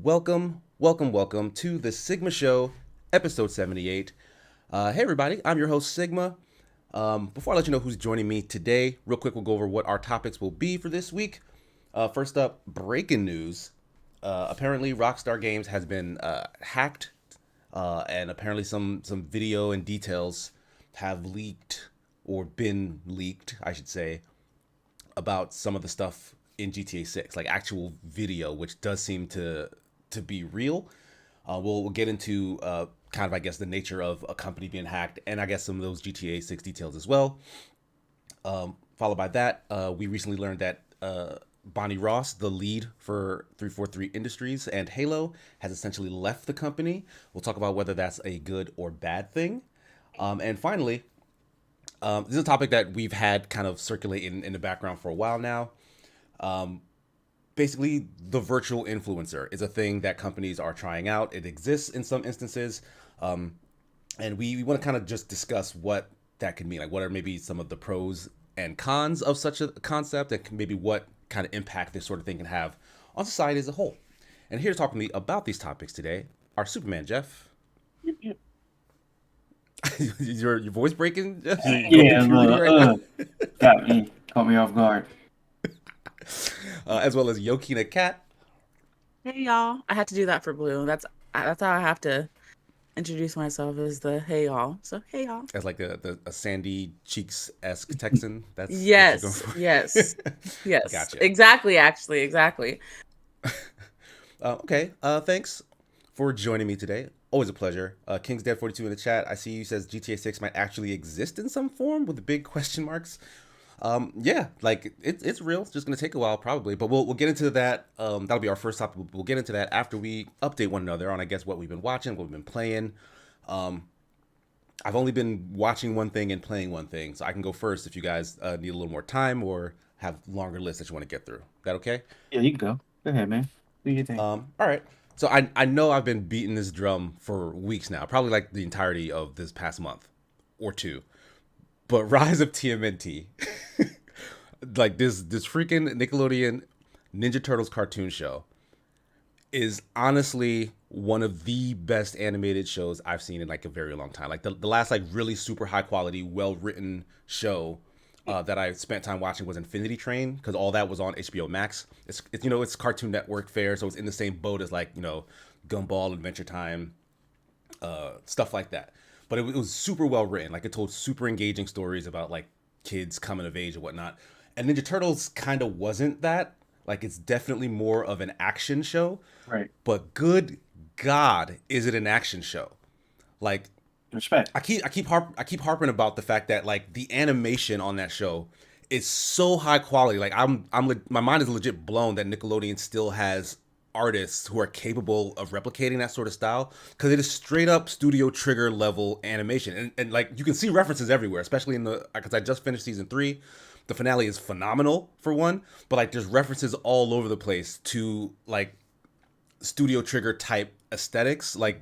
welcome to the Sigma Show, episode 78. Hey everybody, I'm your host Sigma. Before I let you know who's joining me today, real quick we'll go over what our topics will be for this week. First up, breaking news. Apparently Rockstar Games has been hacked, and apparently some video and details have leaked, or been leaked, I should say, about some of the stuff in GTA 6, like actual video, which does seem to be real. We'll get into kind of, I guess, the nature of a company being hacked, and I guess some of those GTA 6 details as well. Followed by that, we recently learned that Bonnie Ross, the lead for 343 Industries and Halo, has essentially left the company. We'll talk about whether that's a good or bad thing. And finally, this is a topic that we've had kind of circulate in the background for a while now. Basically, the virtual influencer is a thing that companies are trying out. It exists in some instances. And we want to kind of just discuss what that could mean. Like, what are maybe some of the pros and cons of such a concept, and maybe what kind of impact this sort of thing can have on society as a whole. And here to talk to me about these topics today are Superman Jeff. your voice breaking? Jeff? Yeah, got me. Caught me off guard. As well as Yokina Cat. Hey y'all! I had to do that for Blue. That's how I have to introduce myself, as the hey y'all. So hey y'all. As like a Sandy Cheeks-esque Texan. That's yes. Gotcha. Exactly. Okay. Thanks for joining me today. Always a pleasure. King's Dead 42 in the chat. I see you says GTA 6 might actually exist in some form with the big question marks. Yeah, like it's real. It's just gonna take a while probably, but we'll get into that. That'll be our first topic. We'll get into that after we update one another on, I guess, what we've been watching, what we've been playing. I've only been watching one thing and playing one thing, so I can go first if you guys need a little more time or have longer lists that you want to get through. That okay? Yeah, you can go. Go ahead, man. Do your thing. All right. So I know I've been beating this drum for weeks now, probably like the entirety of this past month or two. But Rise of TMNT, like this freaking Nickelodeon Ninja Turtles cartoon show, is honestly one of the best animated shows I've seen in like a very long time. Like the last like really super high quality, well written show that I spent time watching was Infinity Train, because all that was on HBO Max. It's it's Cartoon Network fare, so it's in the same boat as like Gumball, Adventure Time, stuff like that. But it was super well written. Like, it told super engaging stories about like kids coming of age and whatnot. And Ninja Turtles kind of wasn't that. Like, it's definitely more of an action show. Right. But good God, is it an action show? Like, respect. I keep harping about the fact that like the animation on that show is so high quality. Like, my mind is legit blown that Nickelodeon still has artists who are capable of replicating that sort of style, because it is straight up Studio Trigger level animation, and like you can see references everywhere, especially in the, because I just finished season 3. The finale is phenomenal for one, but like there's references all over the place to like Studio Trigger type aesthetics. Like,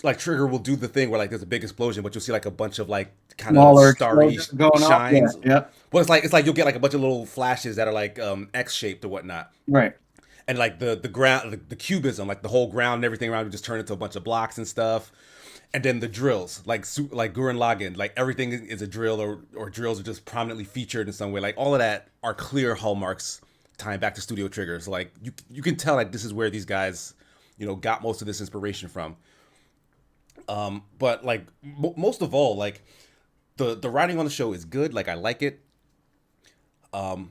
like Trigger will do the thing where like there's a big explosion, but you'll see like a bunch of like kind of starry shines. Yeah. Well, it's like you'll get like a bunch of little flashes that are like X shaped or whatnot. Right. And like the ground, the cubism, like the whole ground and everything around would just turn into a bunch of blocks and stuff. And then the drills, like Gurren Lagann, like everything is a drill, or drills are just prominently featured in some way. Like all of that are clear hallmarks tying back to Studio Trigger. So like you can tell like this is where these guys, got most of this inspiration from. But like most of all, like the writing on the show is good. Like I like it.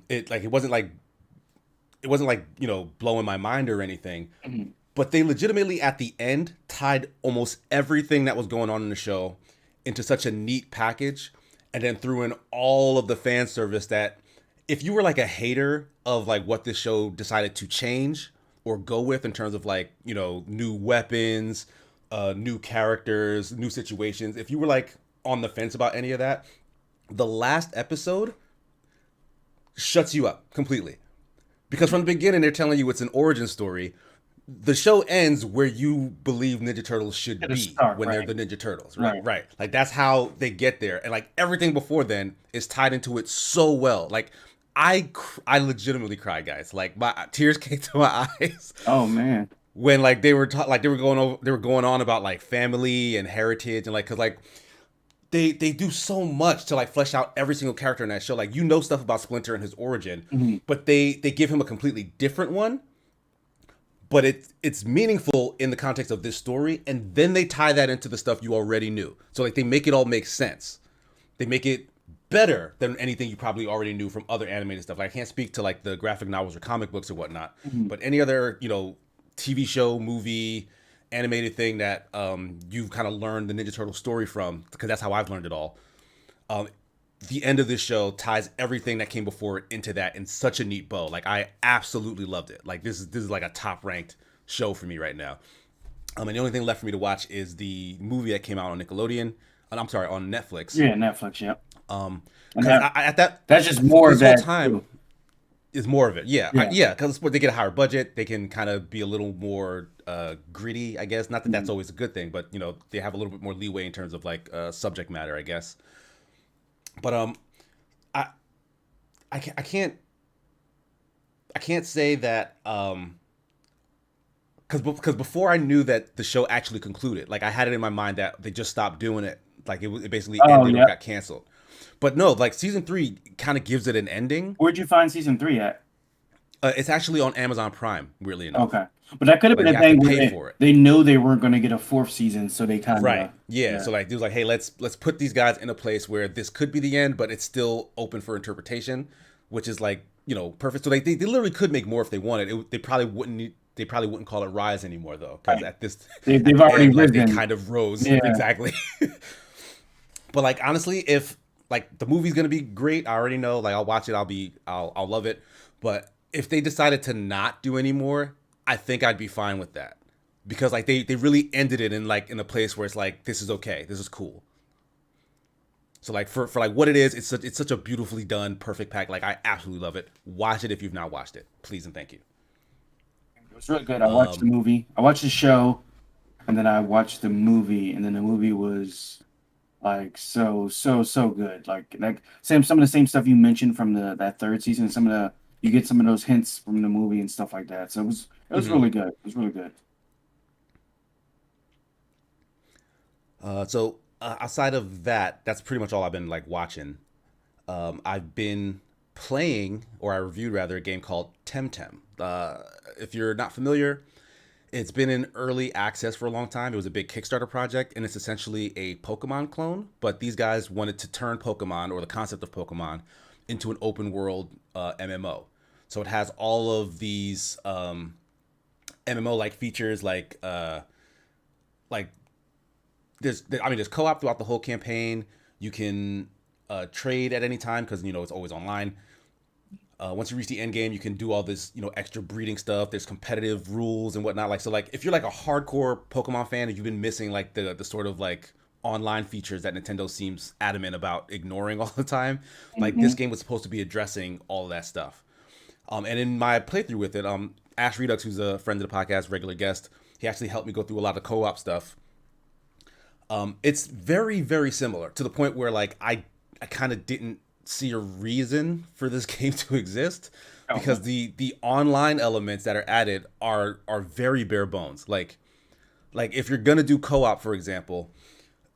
It wasn't like blowing my mind or anything. Mm-hmm. But they legitimately at the end tied almost everything that was going on in the show into such a neat package, and then threw in all of the fan service that if you were like a hater of like what this show decided to change or go with in terms of like, new weapons, new characters, new situations, if you were like on the fence about any of that, the last episode shuts you up completely. Because from the beginning, they're telling you it's an origin story. The show ends where you believe Ninja Turtles should be when they're the Ninja Turtles, right? Right. Like, that's how they get there. And, like, everything before then is tied into it so well. Like, I legitimately cried, guys. Like, my tears came to my eyes. Oh, man. when like they were going on about like family and heritage and like because like they do so much to like flesh out every single character in that show. Like stuff about Splinter and his origin, Mhm. but they give him a completely different one. But it's meaningful in the context of this story, and then they tie that into the stuff you already knew. So like they make it all make sense. They make it better than anything you probably already knew from other animated stuff. Like I can't speak to like the graphic novels or comic books or whatnot, Mhm. but any other TV show, movie, animated thing that you've kind of learned the Ninja Turtle story from, because that's how I've learned it all. Um, the end of this show ties everything that came before it into that in such a neat bow. Like I absolutely loved it. Like this is like a top ranked show for me right now. And the only thing left for me to watch is the movie that came out on Nickelodeon. I'm sorry, on Netflix. Yeah, Netflix. Yeah, and Because at that that's just more this of whole that time too. is more of it. Yeah, Yeah. yeah. Because they get a higher budget, they can kind of be a little more gritty, I guess. Not that that's Mhm. always a good thing, but they have a little bit more leeway in terms of like subject matter, I guess. But I I can't say that because before I knew that the show actually concluded, like I had it in my mind that they just stopped doing it, like it basically Oh ended or yeah. got canceled. But no, like season 3 kind of gives it an ending. Where'd you find season 3 at? It's actually on Amazon Prime, weirdly enough, Okay, but that could have but been you a have to thing where pay for it. they knew they weren't going to get a fourth season, so they kind Right. of Yeah. yeah. So like, it was like, hey, let's put these guys in a place where this could be the end, but it's still open for interpretation, which is like perfect. So they literally could make more if they wanted. They probably wouldn't. They probably wouldn't call it Rise anymore though, because Right. at this They've at the already end, like they risen. kind of rose Yeah. exactly. But like honestly, if like the movie's gonna be great, I already know. Like I'll watch it. I'll love it. But if they decided to not do any more, I think I'd be fine with that because like they really ended it in a place where it's like this is okay, this is cool. So like for like what it is, it's such a beautifully done, perfect pack. Like I absolutely love it. Watch it if you've not watched it, please and thank you. It was really good. I watched the Um, movie. I watched the show, and then I watched the movie, and then the movie was like so good. Like same some of the same stuff you mentioned from the that third season. Some of the you get some of those hints from the movie and stuff like that. So it was mhm. really good. It was really good. Outside of that, that's pretty much all I've been like watching. I've been playing, or I reviewed rather, a game called Temtem. If you're not familiar, it's been in early access for a long time. It was a big Kickstarter project, and it's essentially a Pokemon clone. But these guys wanted to turn Pokemon, or the concept of Pokemon, into an open world MMO. So it has all of these MMO like features, like there's co-op throughout the whole campaign. You can trade at any time because it's always online. Once you reach the end game, you can do all this, extra breeding stuff. There's competitive rules and whatnot. Like so, like if you're like a hardcore Pokemon fan and you've been missing like the sort of like online features that Nintendo seems adamant about ignoring all the time, like this Hmm. game was supposed to be addressing all of that stuff. And in my playthrough with it, Ash Redux, who's a friend of the podcast, regular guest, he actually helped me go through a lot of co-op stuff. It's very, very similar to the point where like I kind of didn't see a reason for this game to exist Okay. because the online elements that are added are very bare bones. Like if you're gonna do co-op, for example,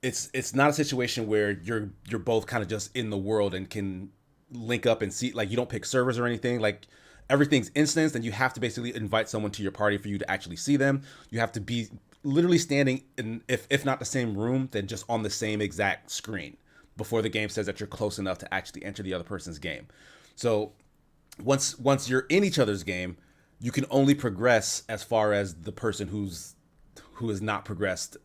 it's not a situation where you're both kind of just in the world and can link up and see. Like you don't pick servers or anything. Like everything's instanced, and you have to basically invite someone to your party for you to actually see them. You have to be literally standing in, if not the same room, then just on the same exact screen before the game says that you're close enough to actually enter the other person's game. So once you're in each other's game, you can only progress as far as the person who has not progressed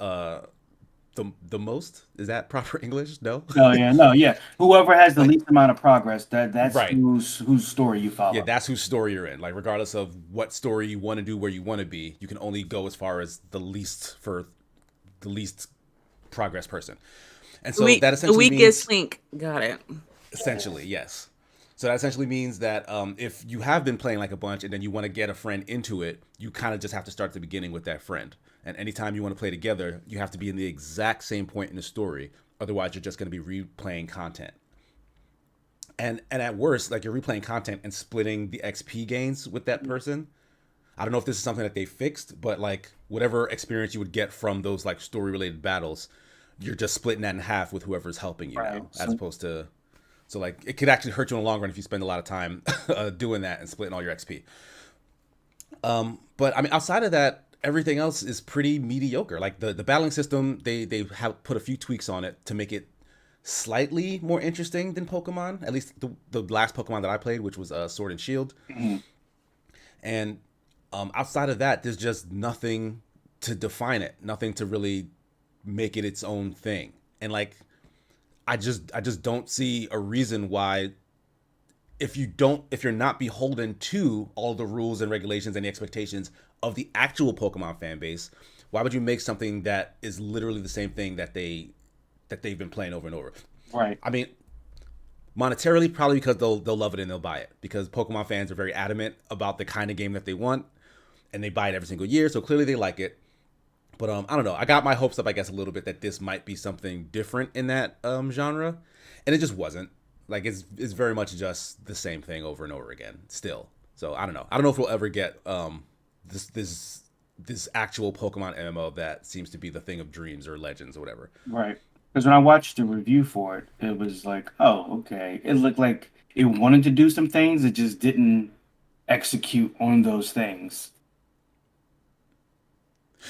the most. Is that proper English? No. No, yeah, no, yeah. Whoever has the Like least amount of progress, that's right. whose story you Yeah, follow. that's whose story you're in. Like regardless of what story you want to do, where you want to be, you can only go as far as the least progress person. And so that The essentially weakest means link. Got it. essentially yes. So that essentially means that if you have been playing like a bunch and then you want to get a friend into it, you kind of just have to start at the beginning with that friend. And anytime you want to play together, you have to be in the exact same point in the story. Otherwise, you're just going to be replaying content. And at worst, like you're replaying content and splitting the XP gains with that person. I don't know if this is something that they fixed, but like whatever experience you would get from those like story related battles, you're just splitting that in half with whoever's helping you Right. now, as So opposed to so like it could actually hurt you in the long run if you spend a lot of time doing that and splitting all your XP. But I mean, outside of that, everything else is pretty mediocre. Like the battling system, they have put a few tweaks on it to make it slightly more interesting than Pokemon. At least the last Pokemon that I played, which was Sword and Shield. mhm. And outside of that, there's just nothing to define it, nothing to really make it its own thing. And like, I just don't see a reason why if you're not beholden to all the rules and regulations and the expectations of the actual Pokemon fan base, why would you make something that is literally the same thing that they've been playing over and over? Right. I mean, monetarily, probably because they'll love it and they'll buy it because Pokemon fans are very adamant about the kind of game that they want, and they buy it every single year. So clearly they like it. But I don't know. I got my hopes up, I guess, a little bit that this might be something different in that genre, and it just wasn't. Like it's very much just the same thing over and over again. Still, so I don't know. I don't know if we'll ever get this actual Pokemon MMO that seems to be the thing of dreams or legends or whatever. Right. Because when I watched the review for it, it was like, oh, okay. It looked like it wanted to do some things, it just didn't execute on those things.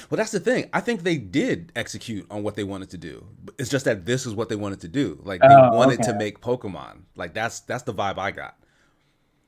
Well, that's the thing. I think they did execute on what they wanted to do. It's just that this is what they wanted to do. Like they Oh, wanted okay. to make Pokemon. Like that's the vibe I got.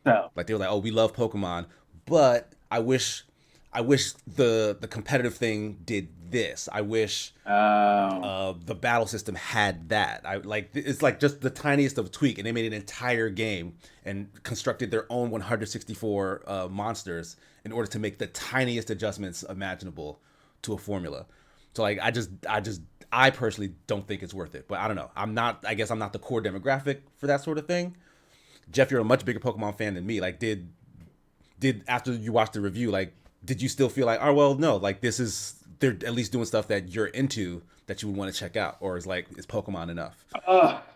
So, Like they were like, "Oh, we love Pokemon, but I wish the competitive thing did this. I wish the battle system had that. I like it's like just the tiniest of tweak, and they made an entire game and constructed their own 164 monsters in order to make the tiniest adjustments imaginable to a formula. So like I personally don't think it's worth it. But I don't know. I guess I'm not the core demographic for that sort of thing. Jeff, you're a much bigger Pokemon fan than me. Like did after you watched the review, like did you still feel like, oh well, no, like this is they're at least doing stuff that you're into that you would want to check out, or is Pokemon enough?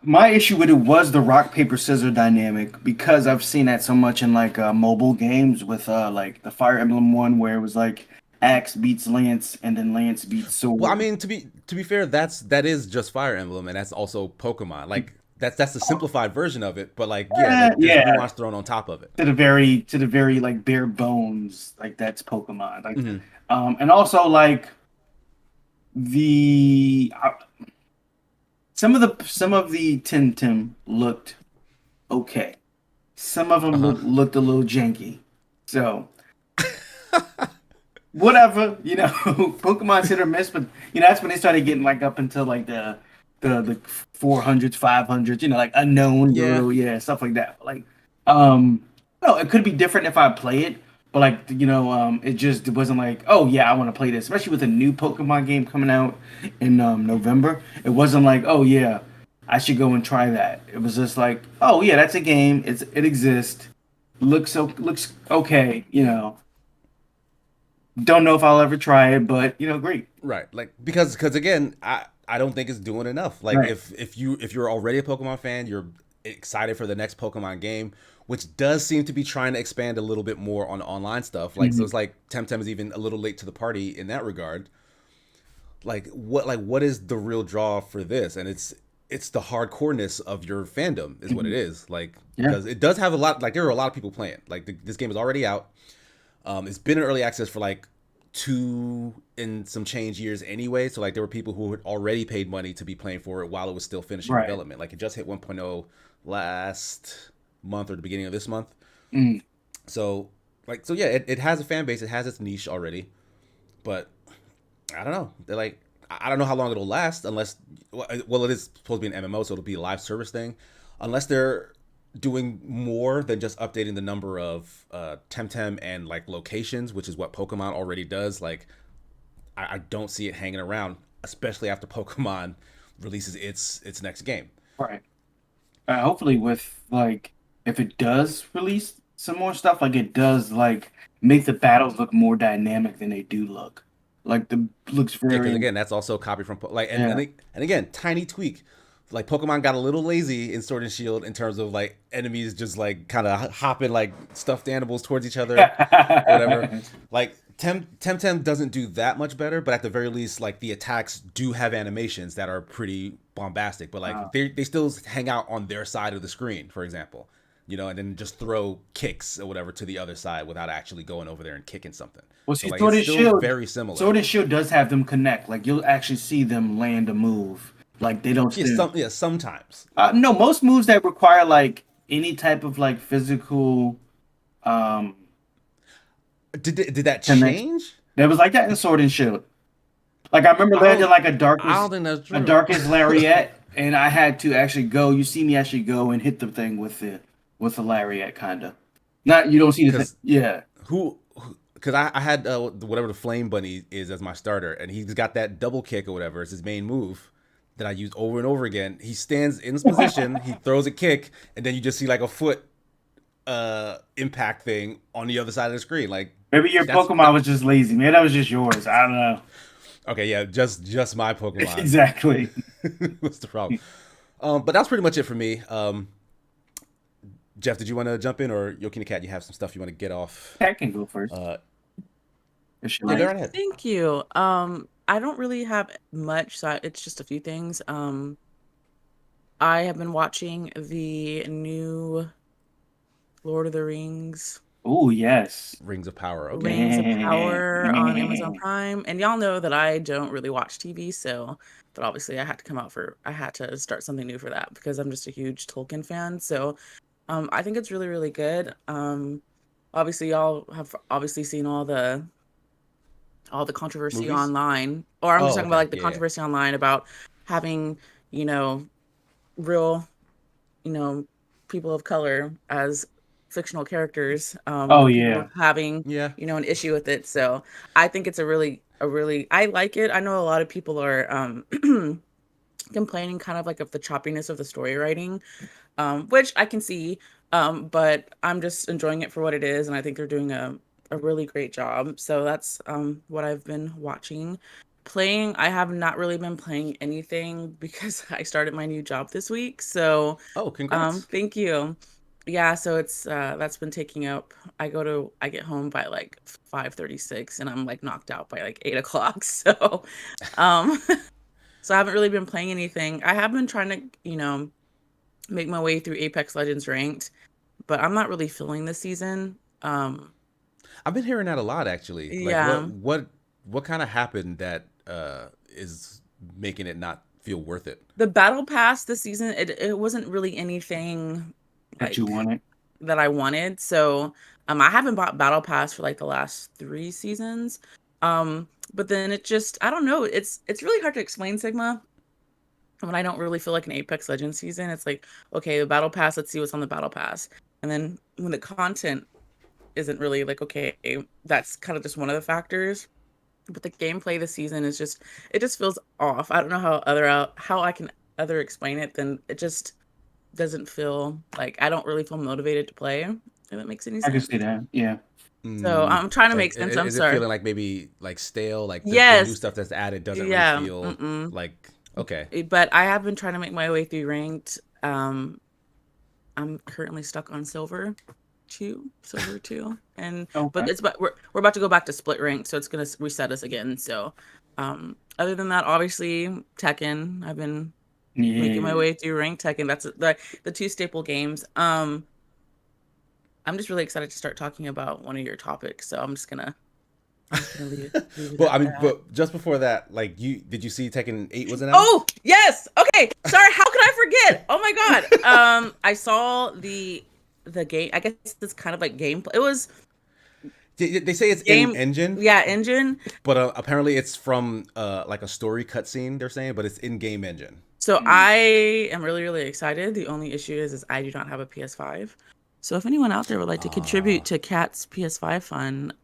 my issue with it was the rock paper scissors dynamic because I've seen that so much in like mobile games with like the Fire Emblem one where it was like Axe beats Lance and then Lance beats Well, I Sword. mean, to be fair, that is just Fire Emblem, and that's also Pokemon. Like that's the simplified version of it, but like yeah, like there's Yeah, nuance thrown on top of it. to the very like bare bones, like that's Pokemon. Like, Hmm. and also like the some of the Temtem looked okay. Some of Uh them huh. looked a little janky. So whatever, Pokemon's hit or miss, but that's when they started getting like up until like the 400s, 500s, like unknown, Yeah. Yorudo, yeah, stuff like that. Like, um, no, it could be different if I play it, but like, it just wasn't like, oh yeah, I want to play this, especially with a new Pokemon game coming out in November. It wasn't like, oh yeah, I should go and try that. It was just like, oh yeah, that's a game. It exists. Looks okay. Don't know if I'll ever try it, but great. Right. Like because again, I don't think it's doing enough. Like Right. if you're already a Pokemon fan, you're excited for the next Pokemon game, which does seem to be trying to expand a little bit more on online stuff. Like so Mhm. it's like Temtem is even a little late to the party in that regard. Like what is the real draw for this? And it's the hardcoreness of your fandom is what it Mhm. is. Like Yeah. because it does have a lot like there are a lot of people playing. Like this game is already out. It's been in early access for like two and some change years anyway. So like there were people who had already paid money to be playing for it while it was still finishing Right. development. Like it just hit 1.0 last month or the beginning of this month. Mm. So so yeah, it has a fan base. It has its niche already. But I don't know. They're like I don't know how long it'll last unless well it is supposed to be an MMO, so it'll be a live service thing. Unless they're doing more than just updating the number of Temtem and like locations, which is what Pokemon already does. Like I don't see it hanging around, especially after Pokemon releases its next game. Right. Hopefully, with like, if it does release some more stuff, like it does, like make the battles look more dynamic than they do look. Like the looks Yeah, because very, again, that's also a copy from like yeah. and again, tiny tweak. like Pokemon got a little lazy in Sword and Shield in terms of like enemies just like kind of hopping like stuffed animals towards each other or whatever. Like Temtem doesn't do that much better, but at the very least, like the attacks do have animations that are pretty bombastic. But like they still hang out on their side of the screen, for example, and then just throw kicks or whatever to the other side without actually going over there and kicking something. Well, so see, like Sword it's and still Shield, very similar. Sword and Shield does have them connect. Like you'll actually see them land a move. Like they don't. Sometimes. No, most moves that require like any type of like physical. Did that connection. change? That was like that in Sword and Shield. Like I remember landing like I don't think that's true. a darkest lariat, and I had to actually go. You see me actually go and hit the thing with the lariat, kind of. Not you don't see the thing. Yeah. Because I had whatever the flame bunny is as my starter, and he's got that double kick or whatever. It's his main move that I use over and over again. He stands in his position, he throws a kick, and then you just see like a foot impact thing on the other side of the screen. Like maybe your Pokemon was just lazy. Maybe that was just yours. I don't know. Okay, yeah, just my Pokemon. Exactly. What's the problem? But that's pretty much it for me. Jeff, did you want to jump in, or Yokina Cat, you have some stuff you want to get off? Cat can go first. Go right ahead. Thank you. I don't really have much, so it's just a few things. I have been watching the new Lord of the Rings. Oh yes, Rings of Power. Okay. Rings of Power on Amazon Prime, and y'all know that I don't really watch TV, but obviously I had to start something new for that because I'm just a huge Tolkien fan. So, I think it's really, really good. Obviously y'all have seen all the controversy Movies? online, or I'm just talking about like the Yeah. controversy online about having, real, people of color as fictional characters. People having, an issue with it. So I think it's a really, I like it. I know a lot of people are complaining kind of like of the choppiness of the story writing, which I can see. But I'm just enjoying it for what it is, and I think they're doing a really great job. So that's what I've been watching. Playing, I have not really been playing anything because I started my new job this week. So congrats. thank you. Yeah, so it's that's been taking up. I get home by like 5:36 and I'm like knocked out by like 8 o'clock. So so I haven't really been playing anything. I have been trying to, make my way through Apex Legends ranked, but I'm not really feeling this season. I've been hearing that a lot actually. Like Yeah. what kind of happened that is making it not feel worth it? The battle pass this season, it wasn't really anything that you wanted, that I wanted. So I haven't bought battle pass for like the last 3 seasons. But then it just, I don't know, it's really hard to explain, Sigma, when I don't really feel like an Apex Legends season. It's like, okay, the battle pass, let's see what's on the battle pass. And then when the content isn't really like, okay, that's kind of just one of the factors. But the gameplay this season is just, it just feels off. I don't know how I can explain it. Then it just doesn't feel like, I don't really feel motivated to play, if it makes any sense. I can see that. Yeah. So I'm trying to make sense. I'm sorry. Is it feeling like maybe like stale? Like the new stuff that's added doesn't really feel like okay. But I have been trying to make my way through ranked. I'm currently stuck on silver 2, and but we're about to go back to split rank, so it's gonna reset us again. So other than that, obviously Tekken. I've been making my way through ranked Tekken. That's the 2 staple games. I'm just really excited to start talking about one of your topics, so I'm just gonna leave it Well, I mean, that. but just before that, like, did you see Tekken 8 was announced? Oh yes. Okay. Sorry. How could I forget? Oh my god. I saw the game. I guess it's kind of like gameplay. It was. They say it's in engine. Yeah, engine. But apparently it's from like a story cutscene. They're saying, but it's in game engine. So I am really, really excited. The only issue is I do not have a PS5. So if anyone out there would like to contribute to Cat's PS5 fund,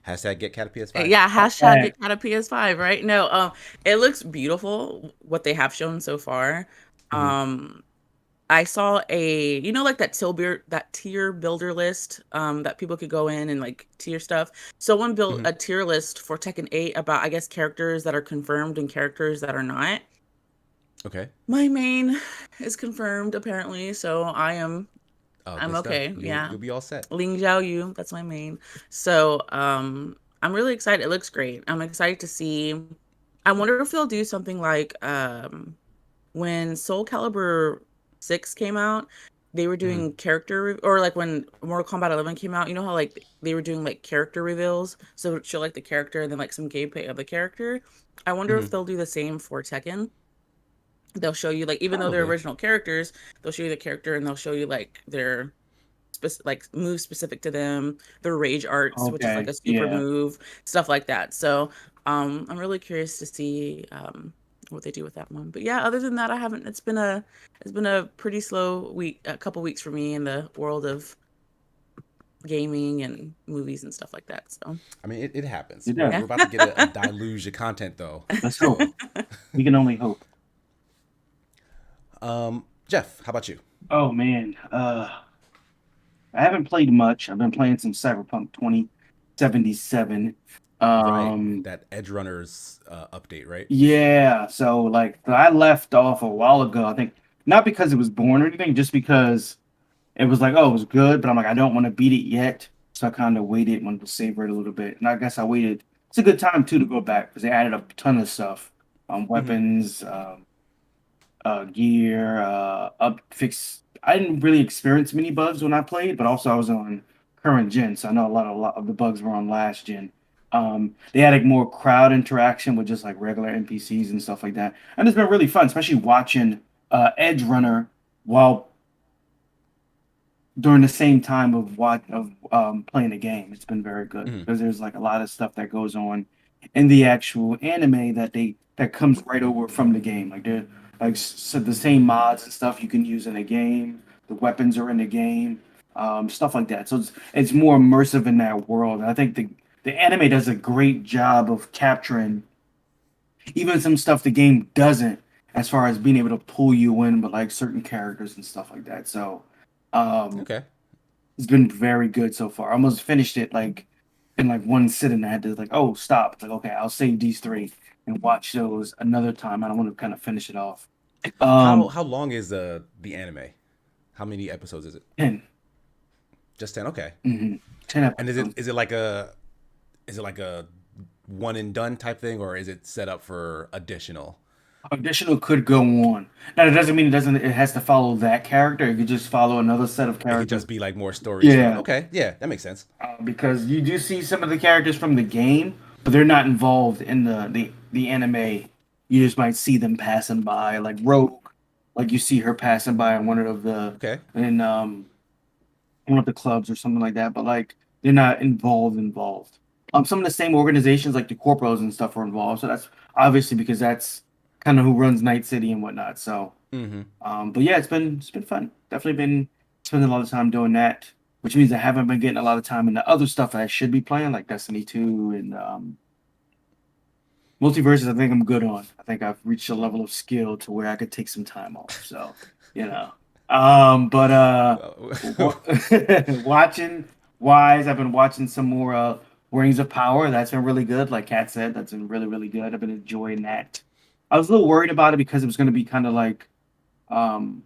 hashtag get Cat a PS5. Yeah, hashtag get Cat a PS5. Right? No, it looks beautiful what they have shown so far. I saw like that tier builder list that people could go in and like tier stuff. Someone built a tier list for Tekken 8 about, I guess, characters that are confirmed and characters that are not. Okay. My main is confirmed apparently, so I'm Good stuff. okay. You'll be all set. Ling Zhao Yu, that's my main. So, I'm really excited. It looks great. I'm excited to see. I wonder if they'll do something like when Soul Calibur 6 came out, they were doing or like when Mortal Kombat 11 came out, you know how like they were doing like character reveals, so it would show like the character and then like some gameplay of the character. I wonder if they'll do the same for Tekken. They'll show you like even though they're Probably. original characters, they'll show you the character and they'll show you like their like moves specific to them, their rage arts, which is like Okay. a super Yeah. move, stuff like that. So I'm really curious to see what they do with that one. But yeah, other than that, I haven't. It's been a pretty slow week, a couple weeks for me in the world of gaming and movies and stuff like that. So I mean, it happens. It We're does. yeah. about to get a deluge of content though. Let's hope. We can only hope. Jeff, how about you? Oh man. I haven't played much. I've been playing some Cyberpunk 2077. Right, Um, that Edge Runners update, right? yeah, so like I left off a while ago. I think not because it was born or anything, just because it was like, oh, it was good, but I'm like, I don't want to beat it yet. So I kind of waited, wanted to savor it a little bit. And I guess I waited. It's a good time too to go back because they added a ton of stuff. Mm-hmm. Weapons, gear, up fix. I didn't really experience many bugs when I played, but also I was on current gen, so I know a lot of the bugs were on last gen. They had like more crowd interaction with just like regular NPCs and stuff like that, and it's been really fun, especially watching Edge Runner while during the same time of playing the game. It's been very good Mm-hmm. because there's like a lot of stuff that goes on in the actual anime that comes right over from the game. Like they're like so the same mods and stuff you can use in the game. The weapons are in the game, stuff like that. So it's more immersive in that world. And I think the anime does a great job of capturing even some stuff the game doesn't, as far as being able to pull you in, but like certain characters and stuff like that. So. Um, Okay. it's been very good so far. I almost finished it like in like one sitting. I had to like, oh, stop. Like, okay, I'll save these three and watch those another time. I don't want to kind of finish it off. Um, How long is the anime? How many episodes is it? 10. Just 10. Okay. 10 And episodes. is it like a one and done type thing, or is it set up for additional? Additional could go on. Now, it doesn't mean it has to follow that character. It could just follow another set of It could characters. just be like more stories throughout. Yeah, Okay, yeah, that makes sense. because you do see some of the characters from the game, but they're not involved in the anime. You just might see them passing by, like Rogue, like you see her passing by in Okay. one of the clubs or something like that. But like they're not involved. Some of the same organizations like the corporos and stuff are involved. So that's obviously because that's kind of who runs Night City and whatnot. So, Mm-hmm. but yeah, it's been fun. Definitely been spending a lot of time doing that, which means I haven't been getting a lot of time in the other stuff I should be playing, like Destiny 2 and Multiverses. I think I'm good on. I think I've reached a level of skill to where I could take some time off. So, you know. But watching wise, I've been watching some more Rings of Power. That's been really good. Like Kat said, that's been really, really good. I've been enjoying that. I was a little worried about it because it was going to be kind of like um,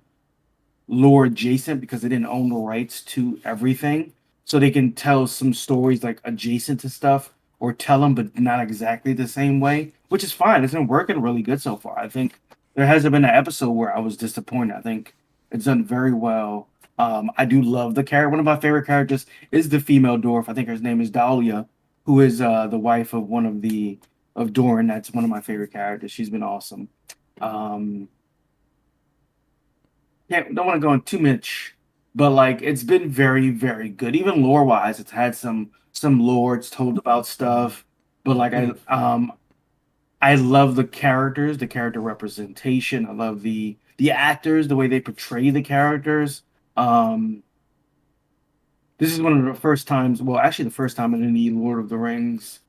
lore adjacent because they didn't own the rights to everything. So they can tell some stories like adjacent to stuff or tell them, but not exactly the same way, which is fine. It's been working really good so far. I think there hasn't been an episode where I was disappointed. I think it's done very well. I do love the character. One of my favorite characters is the female dwarf. I think her name is Dahlia, who is the wife of one of the of Doran. That's one of my favorite characters. She's been awesome. Um, yeah, don't want to go in too much, but like it's been very, very good. Even lore wise, it's had some lore. It's told about stuff, but like Mm-hmm. I love the character representation. I love the actors, the way they portray the characters. Um, this is one of the first times, well, actually the first time in any Lord of the Rings,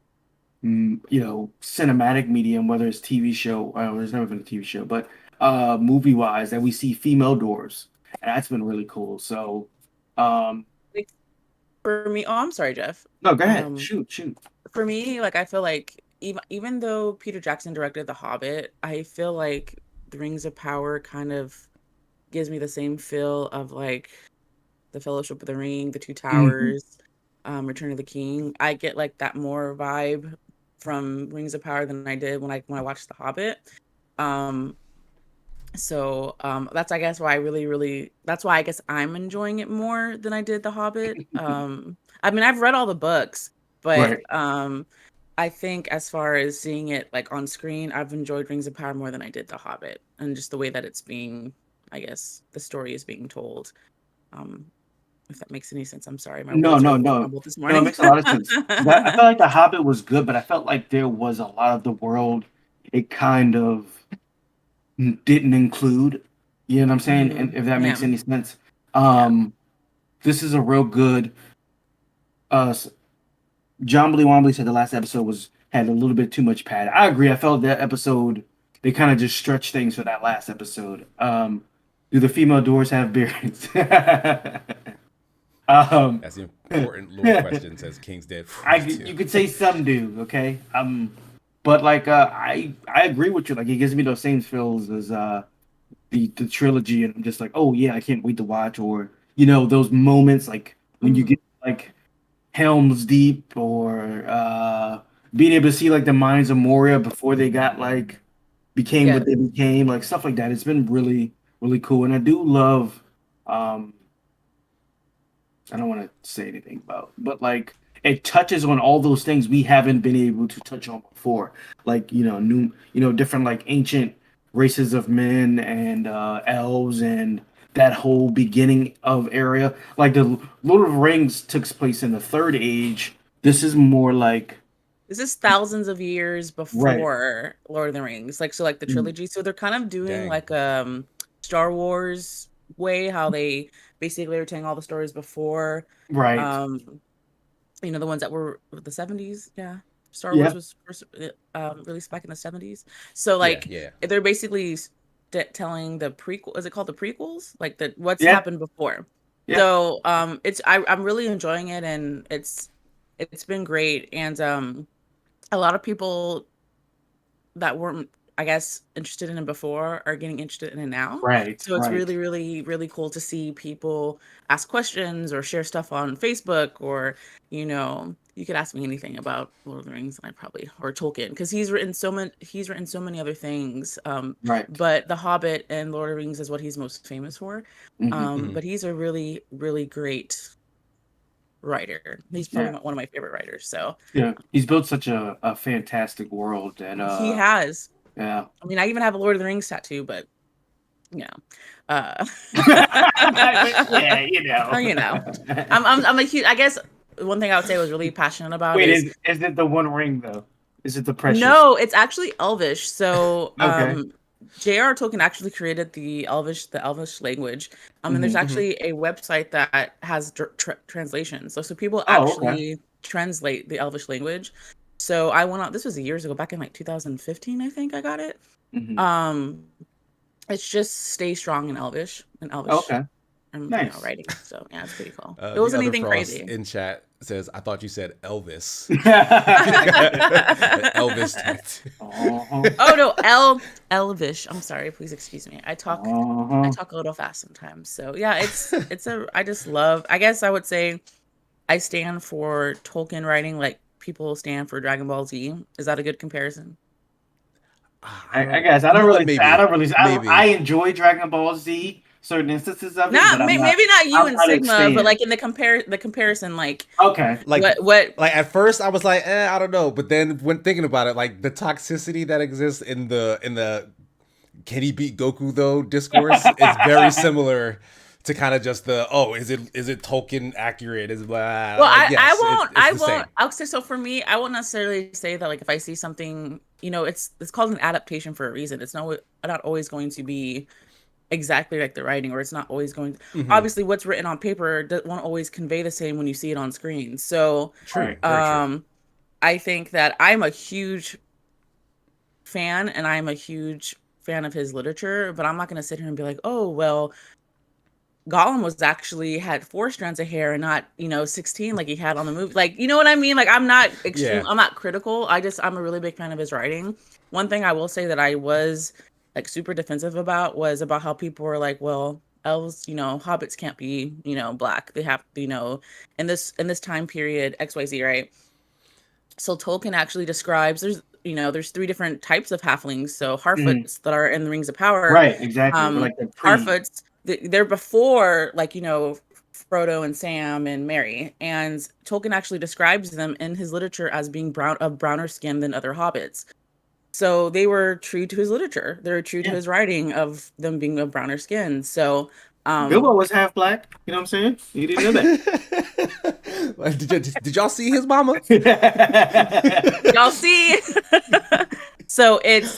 cinematic medium, whether it's TV show, there's never been a TV show, but movie wise, that we see female dwarves, and that's been really cool. So, um, For me, oh, I'm sorry, Jeff. no, go ahead, Um, shoot. for me, like I feel like even though Peter Jackson directed The Hobbit, I feel like Rings of Power kind of gives me the same feel of like the Fellowship of the Ring, the Two Towers, Return of the King. I get like that more vibe from Rings of Power than I did when I watched The Hobbit. So that's I guess why that's why I guess I'm enjoying it more than I did The Hobbit. I mean, I've read all the books, but I think as far as seeing it like on screen, I've enjoyed Rings of Power more than I did The Hobbit, and just the way that it's being, I guess, the story is being told. If that makes any sense, I'm sorry. My words are a little crumbled this morning. No, it makes a lot of sense. I felt like The Hobbit was good, but I felt like there was a lot of the world it kind of didn't include. You know what I'm saying? And if that makes any sense. This is a real good. John Billy Wombly said the last episode had a little bit too much pad. I agree. I felt that episode they kind of just stretched things for that last episode. Do the female dwarves have beards? That's the important lore question. Says King's Dead. You could say some do, okay. But like I agree with you. Like it gives me those same feels as the trilogy, and I'm just like, oh yeah, I can't wait to watch. Or those moments like when you get like Helm's Deep, or being able to see like the mines of Moria before they got like became what they became, like stuff like that. It's been really, really cool, and I do love. I don't want to say anything about, but like it touches on all those things we haven't been able to touch on before, like new, different like ancient races of men and elves, and that whole beginning of area. Like the Lord of the Rings took place in the Third Age. This is more like this is thousands of years before Lord of the Rings, like the trilogy. So they're kind of doing like Star Wars way, how they basically are telling all the stories before, the ones that were the 70s. Star Wars was first released back in the 70s. So like they're basically telling the prequel. Is it called the prequels? Like what's happened before. So I'm really enjoying it, and it's been great. And a lot of people that weren't, I guess, interested in it before are getting interested in it now. So it's really, really, really cool to see people ask questions or share stuff on Facebook, or you could ask me anything about Lord of the Rings, and or Tolkien, because he's written so many other things. But The Hobbit and Lord of the Rings is what he's most famous for. But he's a really, really great writer. He's probably one of my favorite writers. So he's built such a fantastic world, and he has. I mean, I even have a Lord of the Rings tattoo, but I'm a huge. I guess one thing I would say I was really passionate about is it the One Ring though? Is it the Precious? No, it's actually Elvish. So J.R. Tolkien actually created the Elvish language. And there's actually a website that has translations. So people actually translate the Elvish language. So I went out. This was years ago, back in like 2015, I think I got it. It's just stay strong in Elvish. And nice. Writing. So it's pretty cool. It wasn't anything crazy. In chat says, "I thought you said Elvis." Elvis. Oh no, Elvish. I'm sorry. Please excuse me. I talk a little fast sometimes. So I just love. I guess I would say I stand for Tolkien writing like people stand for Dragon Ball Z. Is that a good comparison? I guess I don't really. I enjoy Dragon Ball Z. Certain instances of it. Maybe not you and Sigma, but like in the comparison, like like what? Like at first, I was like, I don't know, but then when thinking about it, like the toxicity that exists in the can he beat Goku though discourse is very similar to kind of just is it Tolkien accurate? Is blah. Well, I won't. I'll say so for me. I won't necessarily say that like if I see something, it's called an adaptation for a reason. It's not always going to be exactly like the writing, or it's not always going to, obviously what's written on paper won't always convey the same when you see it on screen. So true. I think that I'm a huge fan, and I'm a huge fan of his literature, but I'm not going to sit here and be like, oh well, Gollum had 4 strands of hair and not 16 like he had on the movie. Like, you know what I mean? Like, I'm not extreme. I'm not critical. I'm a really big fan of his writing. One thing I will say that I was like super defensive about was about how people were like, well, elves, hobbits can't be, black. They have, in this time period, XYZ, right? So Tolkien actually describes there's three different types of halflings. So Harfoots that are in the Rings of Power. Right, exactly. Like Harfoots, they're before Frodo and Sam and Merry, and Tolkien actually describes them in his literature as being of browner skin than other hobbits. So they were true to his literature. They were true to his writing of them being of browner skin. So Bilbo was half black. You know what I'm saying? You didn't know that. Did y'all see his mama? Y'all see? So it's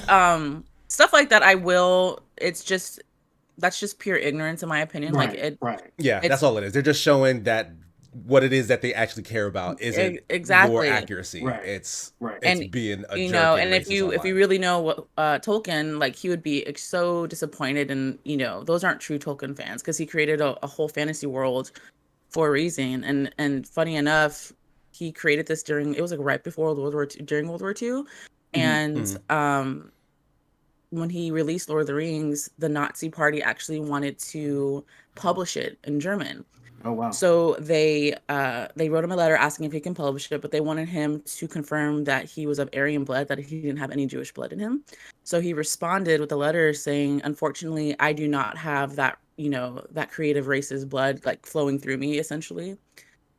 stuff like that. That's just pure ignorance, in my opinion. Right. Yeah, that's all it is. They're just showing that what it is that they actually care about isn't lore accuracy. Right. It's and being a jerk and if you really know what Tolkien, like, he would be so disappointed, and those aren't true Tolkien fans, because he created a whole fantasy world for a reason. And funny enough, he created this it was like right before World War II, during World War II, and when he released Lord of the Rings, the Nazi Party actually wanted to publish it in German. Oh wow! So they wrote him a letter asking if he can publish it, but they wanted him to confirm that he was of Aryan blood, that he didn't have any Jewish blood in him. So he responded with a letter saying, "Unfortunately, I do not have that that creative race's blood like flowing through me," essentially.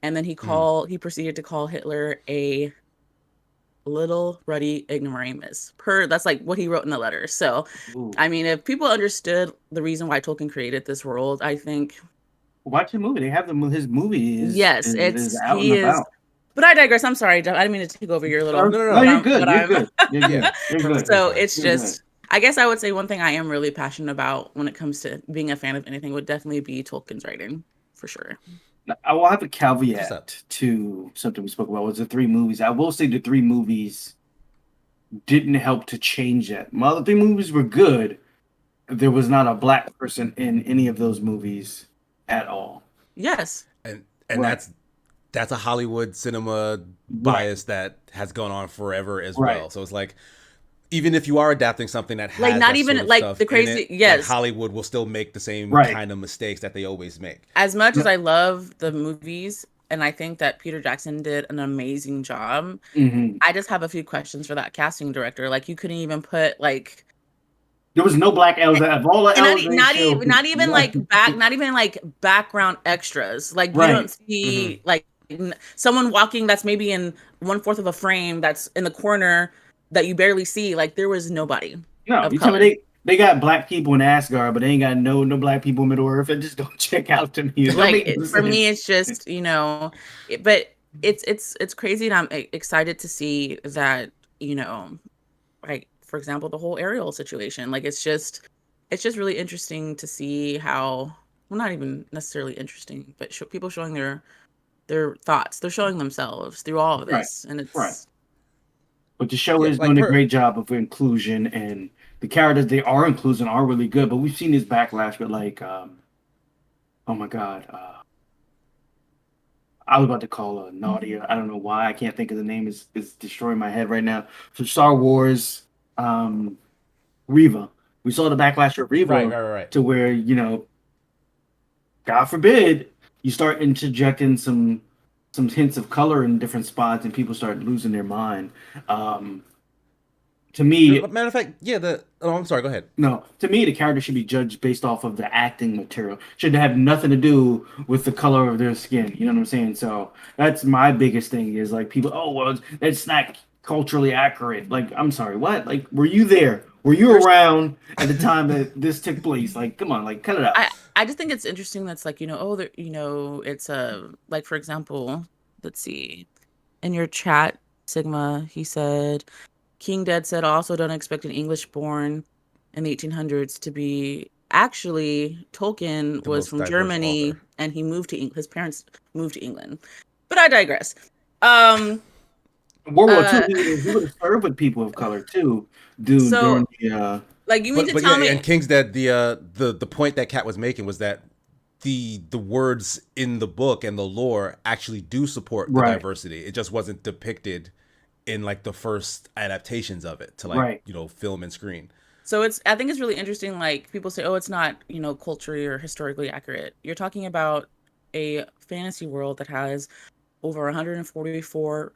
And then he proceeded to call Hitler a little ruddy ignoramus. That's like what he wrote in the letter. So, I mean, if people understood the reason why Tolkien created this world, I think. Watch the movie. They have his movie. Is out he and about. But I digress. I'm sorry, Jeff. I didn't mean to take over your little. No, you're good. You're good. So it's just. I guess I would say one thing I am really passionate about when it comes to being a fan of anything would definitely be Tolkien's writing, for sure. I will have a caveat to something we spoke about, was the 3 movies. I will say the 3 movies didn't help to change that. While the 3 movies were good, there was not a black person in any of those movies at all. Yes. And that's a Hollywood cinema bias that has gone on forever as well. So it's like, even if you are adapting something that has not even sort of like the crazy, like Hollywood will still make the same kind of mistakes that they always make. As much as I love the movies, and I think that Peter Jackson did an amazing job, I just have a few questions for that casting director. Like, you couldn't even put there was no black elves of all the elves. Not even like background extras. Like, you don't see like someone walking that's maybe in 1/4 of a frame that's in the corner that you barely see. Like, there was nobody. No, you tell me they got black people in Asgard, but they ain't got no black people in Middle Earth. It just don't check out to me. For me, it's just but it's crazy, and I'm excited to see that like, for example, the whole Ariel situation. Like, it's just really interesting to see how, well, not even necessarily interesting, but people showing their thoughts. They're showing themselves through all of this, and it's. But the show is doing a great job of inclusion, and the characters they are including are really good. But we've seen this backlash with oh my god, I was about to call her Nadia. I don't know why. I can't think of the name. It's destroying my head right now. So Star Wars, Reva. We saw the backlash of Reva to where, God forbid, you start interjecting some hints of color in different spots and people start losing their mind. To me, matter of fact, I'm sorry, go ahead. No, to me, the character should be judged based off of the acting material. Should have nothing to do with the color of their skin. You know what I'm saying? So that's my biggest thing is like people, oh, well, that's not culturally accurate. Like, I'm sorry, what? Like, were you there? Were you around at the time that this took place? Like, come on, like, cut it out. I just think it's interesting that's like, it's like, for example, let's see, in your chat, Sigma, he said, King Dead said, also don't expect an English-born in the 1800s to be. Actually, Tolkien was from Germany, and he moved to his parents moved to England. But I digress. World War II, he would have served with people of color too, dude. So, during the, like, you mean to tell me? And King's Dead, the point that Kat was making was that the words in the book and the lore actually do support the diversity. It just wasn't depicted in like the first adaptations of it to like film and screen. So I think it's really interesting. Like people say, oh, it's not, culturally or historically accurate. You're talking about a fantasy world that has over 144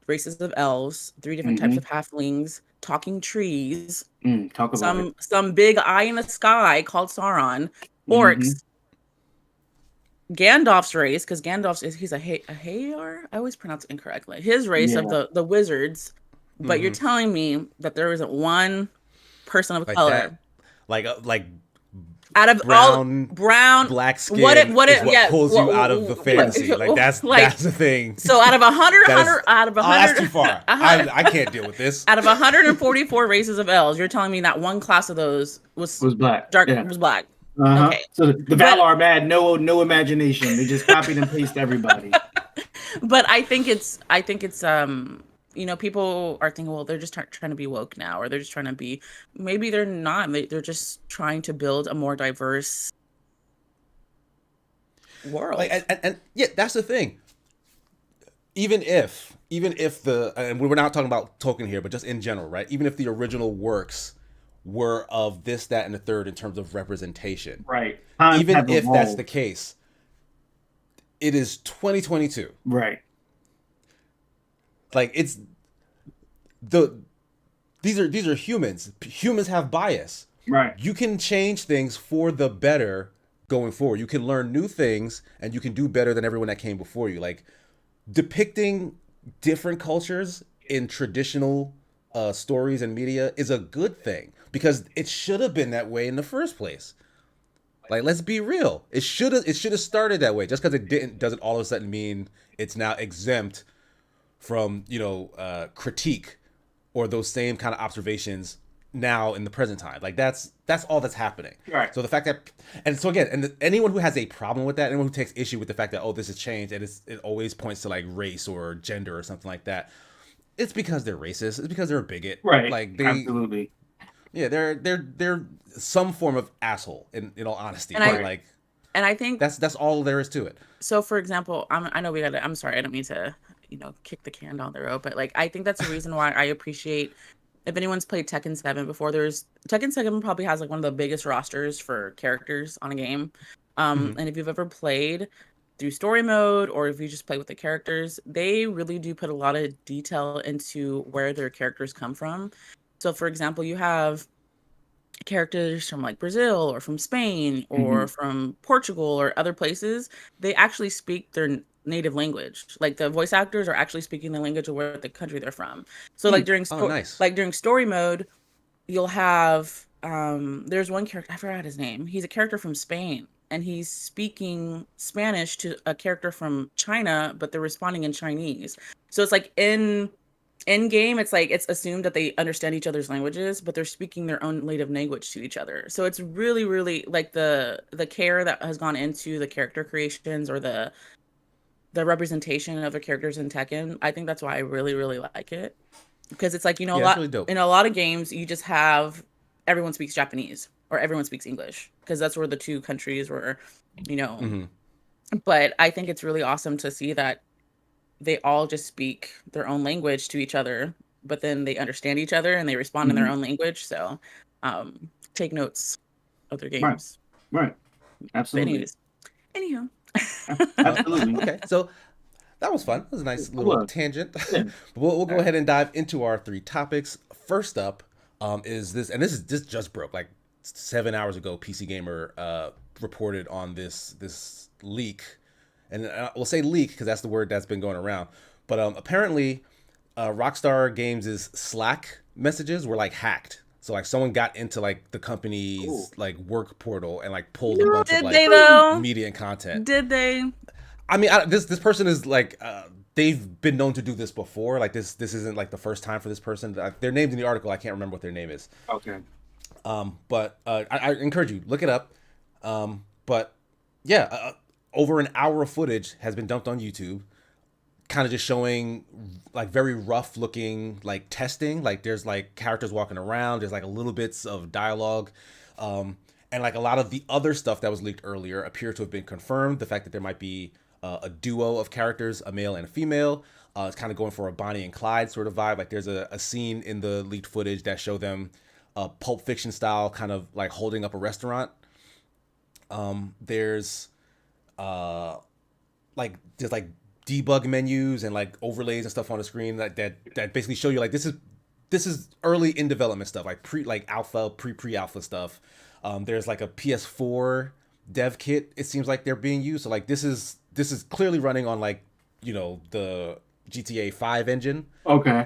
races of elves, 3 different types of halflings, talking trees, Talk about it. Some big eye in the sky called Sauron, orcs, Gandalf's race, because he's a Hayar. I always pronounce it incorrectly. His race of the wizards. But you're telling me that there isn't one person of color, like out of brown, black skin, what pulls you out of the fantasy. Like that's the thing. So out of 100, that's too far. I can't deal with this. Out of 144 races of elves, you're telling me that one class of those was black. Was black. Okay. So the Valar had no imagination. They just copied and pasted everybody. But I think it's people are thinking, well, they're just trying to be woke now, or they're just trying to be. Maybe they're not. They're just trying to build a more diverse world. And yeah, that's the thing. Even if and we're not talking about Tolkien here, but just in general, right? Even if the original works were of this, that, and the third in terms of representation, right? Even if that's the case, it is 2022, right? Like these are humans. Humans have bias. Right. You can change things for the better going forward. You can learn new things and you can do better than everyone that came before you. Like depicting different cultures in traditional stories and media is a good thing because it should have been that way in the first place. Like, let's be real. It should have started that way. Just because it didn't doesn't all of a sudden mean it's now exempt from critique or those same kind of observations now in the present time. Like that's all that's happening. Right. So the fact that, and so again, and anyone who has a problem with that, anyone who takes issue with the fact that, oh, this has changed, and it always points to like race or gender or something like that, it's because they're racist. It's because they're a bigot. Right. Like Absolutely. Yeah, they're some form of asshole in all honesty. And I think that's all there is to it. So for example, I'm sorry, I don't mean to kick the can down the road, but like I think that's the reason why I appreciate, if anyone's played Tekken 7 before, Tekken 7 probably has like one of the biggest rosters for characters on a game. And if you've ever played through story mode or if you just play with the characters, they really do put a lot of detail into where their characters come from. So for example, you have characters from like Brazil or from Spain or from Portugal or other places. They actually speak their native language. Like the voice actors are actually speaking the language of where the country they're from. So like during during story mode, you'll have there's one character, I forgot his name. He's a character from Spain and he's speaking Spanish to a character from China, but they're responding in Chinese. So it's like in game, it's like it's assumed that they understand each other's languages, but they're speaking their own native language to each other. So it's really, really like the care that has gone into the character creations or the representation of the characters in Tekken. I think that's why I really, really like it, because it's like a lot really in a lot of games you just have everyone speaks Japanese or everyone speaks English because that's where the two countries were, But I think it's really awesome to see that they all just speak their own language to each other, but then they understand each other and they respond in their own language. So take notes of their games. Right. Absolutely. Anywho. Absolutely. Okay. So that was fun. That was a nice little tangent. Yeah. We'll go ahead and dive into our 3 topics. First up is this, and this just broke like 7 hours ago. PC Gamer reported on this leak. And we'll say leak because that's the word that's been going around. But apparently, Rockstar Games' Slack messages were like hacked. So like someone got into like the company's like work portal and like pulled a bunch of like media and content. Did they? I mean, this person is like they've been known to do this before. Like this isn't like the first time for this person. They're named in the article. I can't remember what their name is. Okay. But I encourage you look it up. But yeah. Over an hour of footage has been dumped on YouTube, kind of just showing like very rough looking like testing. Like there's like characters walking around. There's like a little bits of dialogue. And like a lot of the other stuff that was leaked earlier appear to have been confirmed. The fact that there might be a duo of characters, a male and a female. It's kind of going for a Bonnie and Clyde sort of vibe. Like there's a scene in the leaked footage that show them Pulp Fiction style, kind of like holding up a restaurant. There's like just like debug menus and like overlays and stuff on the screen that basically show you like this is early in development stuff, like alpha, pre-alpha stuff. There's like a PS4 dev kit, it seems like they're being used. So like this is clearly running on like, you know, the GTA 5 engine. Okay.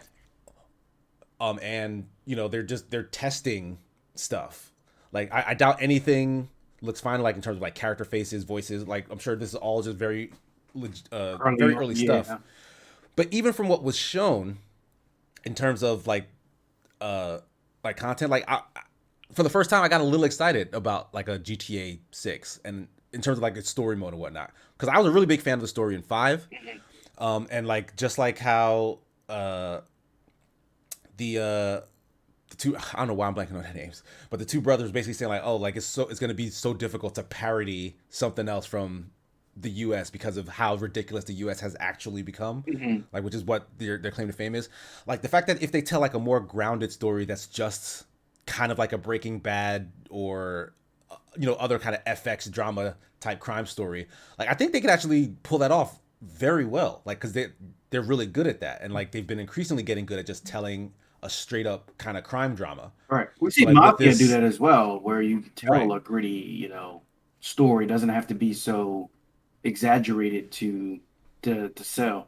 And you know, they're testing stuff. Like I doubt anything looks fine, like in terms of like character faces, voices. Like I'm sure this is all just very early stuff. But even from what was shown in terms of like content, like for the first time I got a little excited about like a GTA 6 and in terms of like its story mode and whatnot, because I was a really big fan of the story in 5. And like just like how the two, I don't know why I'm blanking on their names, but the two brothers basically saying like, oh, like it's going to be so difficult to parody something else from the U.S. because of how ridiculous the U.S. has actually become, like, which is what their claim to fame is. Like the fact that if they tell like a more grounded story that's just kind of like a Breaking Bad or you know, other kind of FX drama type crime story, like I think they could actually pull that off very well, like because they're really good at that, and like they've been increasingly getting good at just telling a straight up kind of crime drama. Right. We see like Mafia do that as well, where you can tell a gritty, you know, story. It doesn't have to be so exaggerated to sell.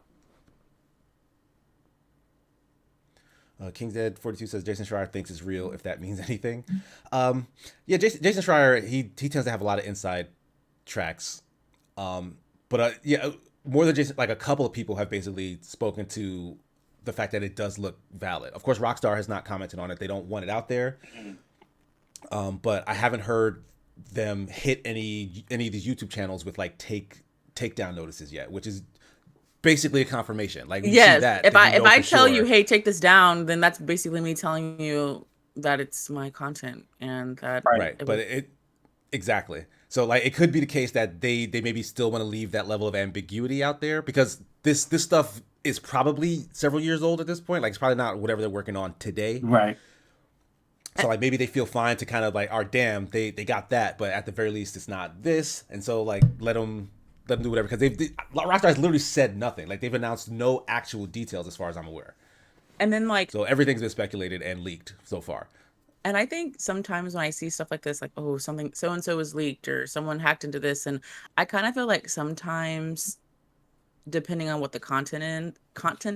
King's Dead 42 says Jason Schreier thinks it's real, if that means anything. Yeah, Jason Schreier, he tends to have a lot of inside tracks. But yeah, more than Jason, like a couple of people have basically spoken to the fact that it does look valid. Of course, Rockstar has not commented on it. They don't want it out there. But I haven't heard them hit any of these YouTube channels with like takedown notices yet, which is basically a confirmation. Like, yes, that, if I tell you, hey, take this down, then that's basically me telling you that it's my content and that it exactly. So like it could be the case that they maybe still want to leave that level of ambiguity out there, because this stuff is probably several years old at this point. Like it's probably not whatever they're working on today. Right. So like maybe they feel fine to kind of like, oh damn, they got that, but at the very least it's not this, and so like let them do whatever, because Rockstar has literally said nothing. Like they've announced no actual details as far as I'm aware. And then like so everything's been speculated and leaked so far. And I think sometimes when I see stuff like this, like, oh, something so-and-so was leaked or someone hacked into this, and I kind of feel like sometimes, depending on what the content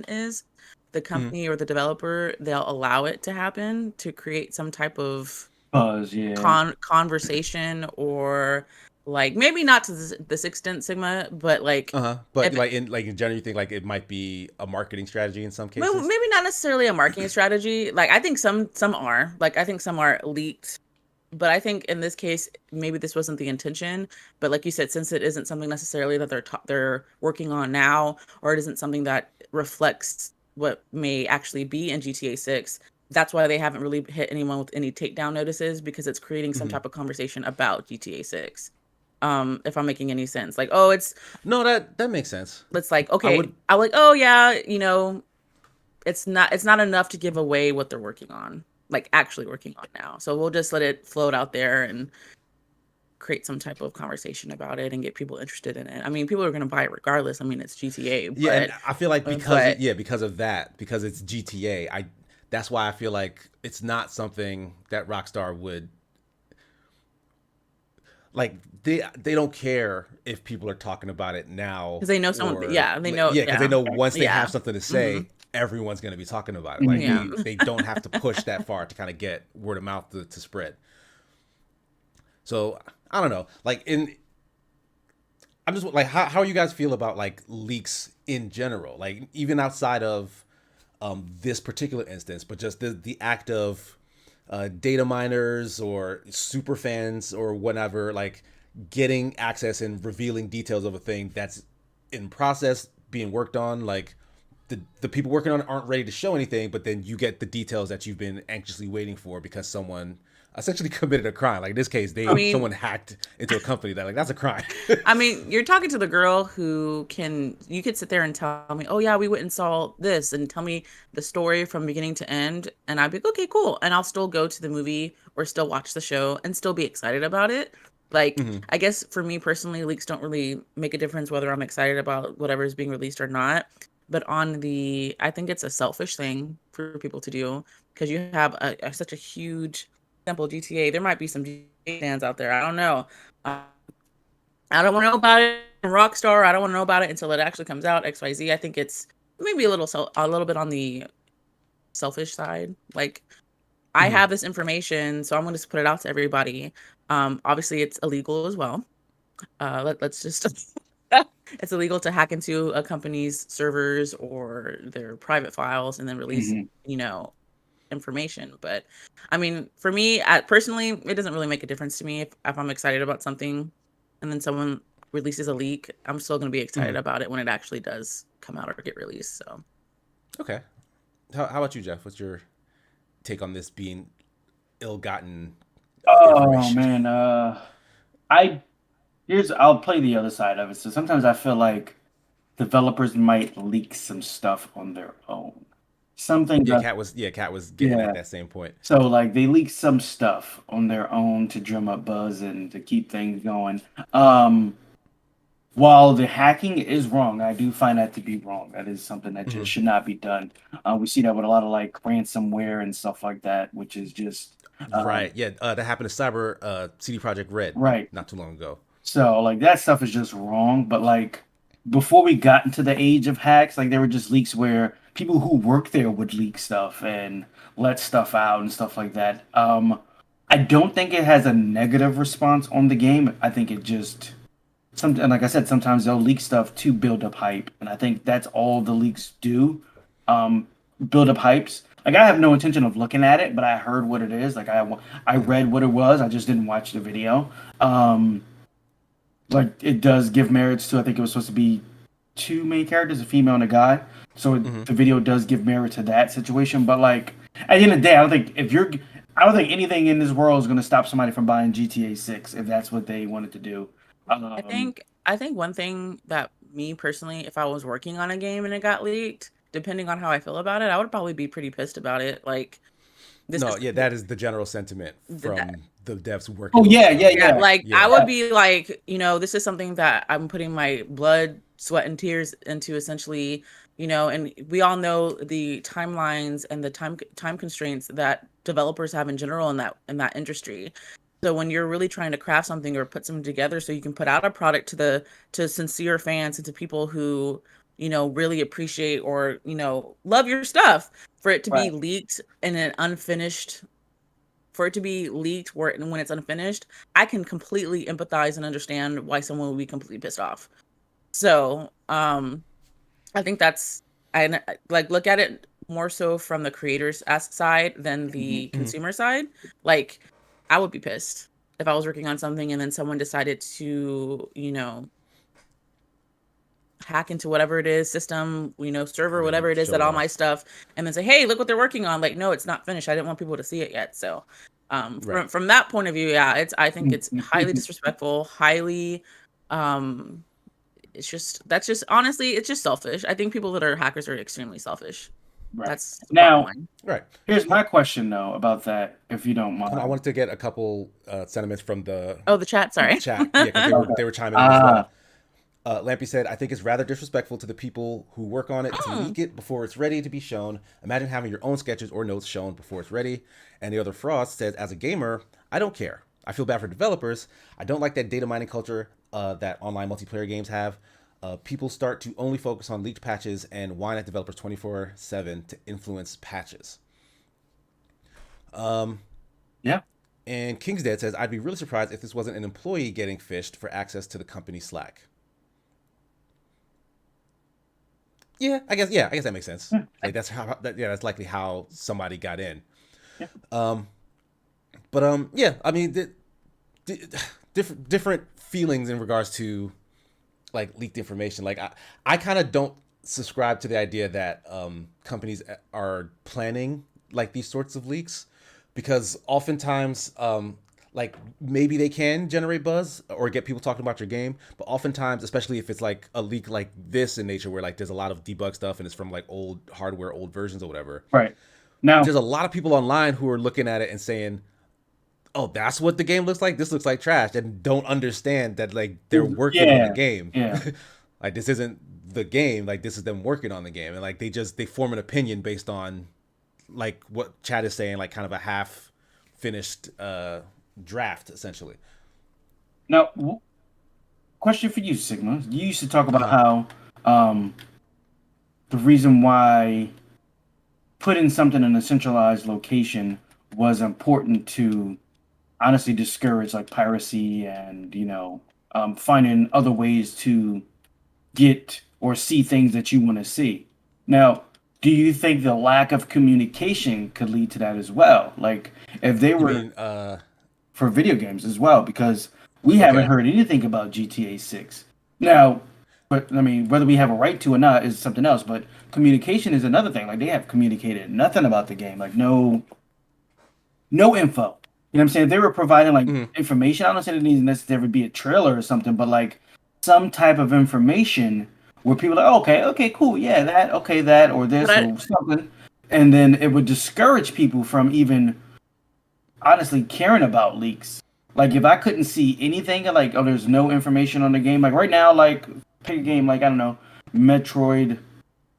is, the company or the developer, they'll allow it to happen to create some type of buzz, conversation, or like maybe not to this extent, Sigma, but like but in general, you think like it might be a marketing strategy in some cases? Well, maybe not necessarily a marketing strategy. Like I think some are, like I think some are leaked, but I think in this case maybe this wasn't the intention. But like you said, since it isn't something necessarily that they're working on now, or it isn't something that reflects what may actually be in GTA 6, that's why they haven't really hit anyone with any takedown notices, because it's creating some type of conversation about GTA 6. If I'm making any sense, like, oh, it's no, that makes sense. It's like, okay, I'm like, oh yeah, you know, it's not enough to give away what they're working on, like actually working on now. So we'll just let it float out there and create some type of conversation about it and get people interested in it. I mean, people are going to buy it regardless. I mean, it's GTA. Yeah, and I feel like because of that, because it's GTA, that's why I feel like it's not something that Rockstar would. Like they don't care if people are talking about it now, because they know someone. They know. Yeah, because they know once they have something to say, everyone's going to be talking about it. Like they don't have to push that far to kind of get word of mouth to spread. So I don't know. Like I'm just like, how you guys feel about like leaks in general? Like even outside of this particular instance, but just the act of data miners or super fans or whatever, like getting access and revealing details of a thing that's in process being worked on. Like the people working on it aren't ready to show anything, but then you get the details that you've been anxiously waiting for because someone essentially committed a crime. Like in this case, someone hacked into a company that's a crime. I mean, you're talking to the girl who you could sit there and tell me, oh yeah, we went and saw this, and tell me the story from beginning to end, and I'd be like, okay, cool. And I'll still go to the movie or still watch the show and still be excited about it. Like, I guess for me personally, leaks don't really make a difference whether I'm excited about whatever is being released or not. But I think it's a selfish thing for people to do, because you have such a huge example, GTA. There might be some GTA fans out there. I don't know. I don't want to know about it. Rockstar, I don't want to know about it until it actually comes out. XYZ. I think it's maybe a little bit on the selfish side. Like, I have this information, so I'm going to put it out to everybody. Obviously, it's illegal as well. Let's just. It's illegal to hack into a company's servers or their private files and then release, information. But I mean, for me, personally, it doesn't really make a difference to me if I'm excited about something and then someone releases a leak. I'm still going to be excited about it when it actually does come out or get released. So, okay. How about you, Jeff? What's your take on this being ill-gotten information? Man, I'll play the other side of it. So sometimes I feel like developers might leak some stuff on their own. Something. Kat was getting at that same point. So like they leak some stuff on their own to drum up buzz and to keep things going. While the hacking is wrong, I do find that to be wrong. That is something that just should not be done. We see that with a lot of like ransomware and stuff like that, which is just right. Yeah, that happened to CD Projekt Red not too long ago. So like that stuff is just wrong. But like before we got into the age of hacks, like there were just leaks where people who work there would leak stuff and let stuff out and stuff like that. I don't think it has a negative response on the game. I think it just and like I said, sometimes they'll leak stuff to build up hype, and I think that's all the leaks do. Build up hypes. Like I have no intention of looking at it, but I heard what it is. Like I read what it was. I just didn't watch the video. Like it does give merits to. I think it was supposed to be 2 main characters, a female and a guy. So the video does give merit to that situation. But like at the end of the day, I don't think anything in this world is going to stop somebody from buying GTA 6 if that's what they wanted to do. I think one thing that me personally, if I was working on a game and it got leaked, depending on how I feel about it, I would probably be pretty pissed about it. Like, that is the general sentiment from the devs working. Oh yeah. Like, I would be like, this is something that I'm putting my blood, sweat, and tears into, essentially. And we all know the timelines and the time constraints that developers have in general in that industry. So when you're really trying to craft something or put something together so you can put out a product to sincere fans and to people who, really appreciate or, love your stuff, for it to be leaked in an unfinished, when it's unfinished, I can completely empathize and understand why someone would be completely pissed off. So, I think I look at it more so from the creator's side than the consumer side. Like, I would be pissed if I was working on something and then someone decided to, hack into whatever it is, system, server, whatever it is, that all my stuff, and then say, hey, look what they're working on. Like, no, it's not finished. I didn't want people to see it yet. So from that point of view, I think it's highly disrespectful, highly, honestly, it's just selfish. I think people that are hackers are extremely selfish. Right. That's now right. Here's my question though about that, if you don't mind. I wanted to get a couple sentiments from the chat. Sorry, chat. Yeah, because they were chiming in as well. Lampy said, "I think it's rather disrespectful to the people who work on it to leak it before it's ready to be shown. Imagine having your own sketches or notes shown before it's ready." And the other Frost says, "As a gamer, I don't care. I feel bad for developers. I don't like that data mining culture that online multiplayer games have. People start to only focus on leaked patches and whine at developers 24/7 to influence patches." Yeah. And King's Dead says, "I'd be really surprised if this wasn't an employee getting phished for access to the company Slack." Yeah, I guess that makes sense. Like that's likely how somebody got in. Yeah. I mean, different feelings in regards to like leaked information. Like I kind of don't subscribe to the idea that companies are planning like these sorts of leaks, because oftentimes, like maybe they can generate buzz or get people talking about your game, but oftentimes, especially if it's like a leak like this in nature, where like there's a lot of debug stuff and it's from like old hardware, old versions or whatever. Right. Now, there's a lot of people online who are looking at it and saying, "Oh, that's what the game looks like. This looks like trash," and don't understand that like they're working on the game. Yeah. Like this isn't the game. Like this is them working on the game, and like they form an opinion based on like what Chad is saying, like kind of a half finished draft essentially. Now, question for you, Sigma. You used to talk about how the reason why putting something in a centralized location was important to honestly discourage like piracy and finding other ways to get or see things that you want to see. Now, do you think the lack of communication could lead to that as well? Like if they were for video games as well, because we haven't heard anything about GTA 6. Now, but I mean, whether we have a right to or not is something else, but communication is another thing. Like they have communicated nothing about the game, like no info. You know what I'm saying? If they were providing like information, I don't say it needs to necessarily be a trailer or something, but like some type of information where people are like, okay, cool, yeah, that or this or something. And then it would discourage people from even honestly caring about leaks. Like if I couldn't see anything, like, oh, there's no information on the game. Like right now, like pick a game like, I don't know, Metroid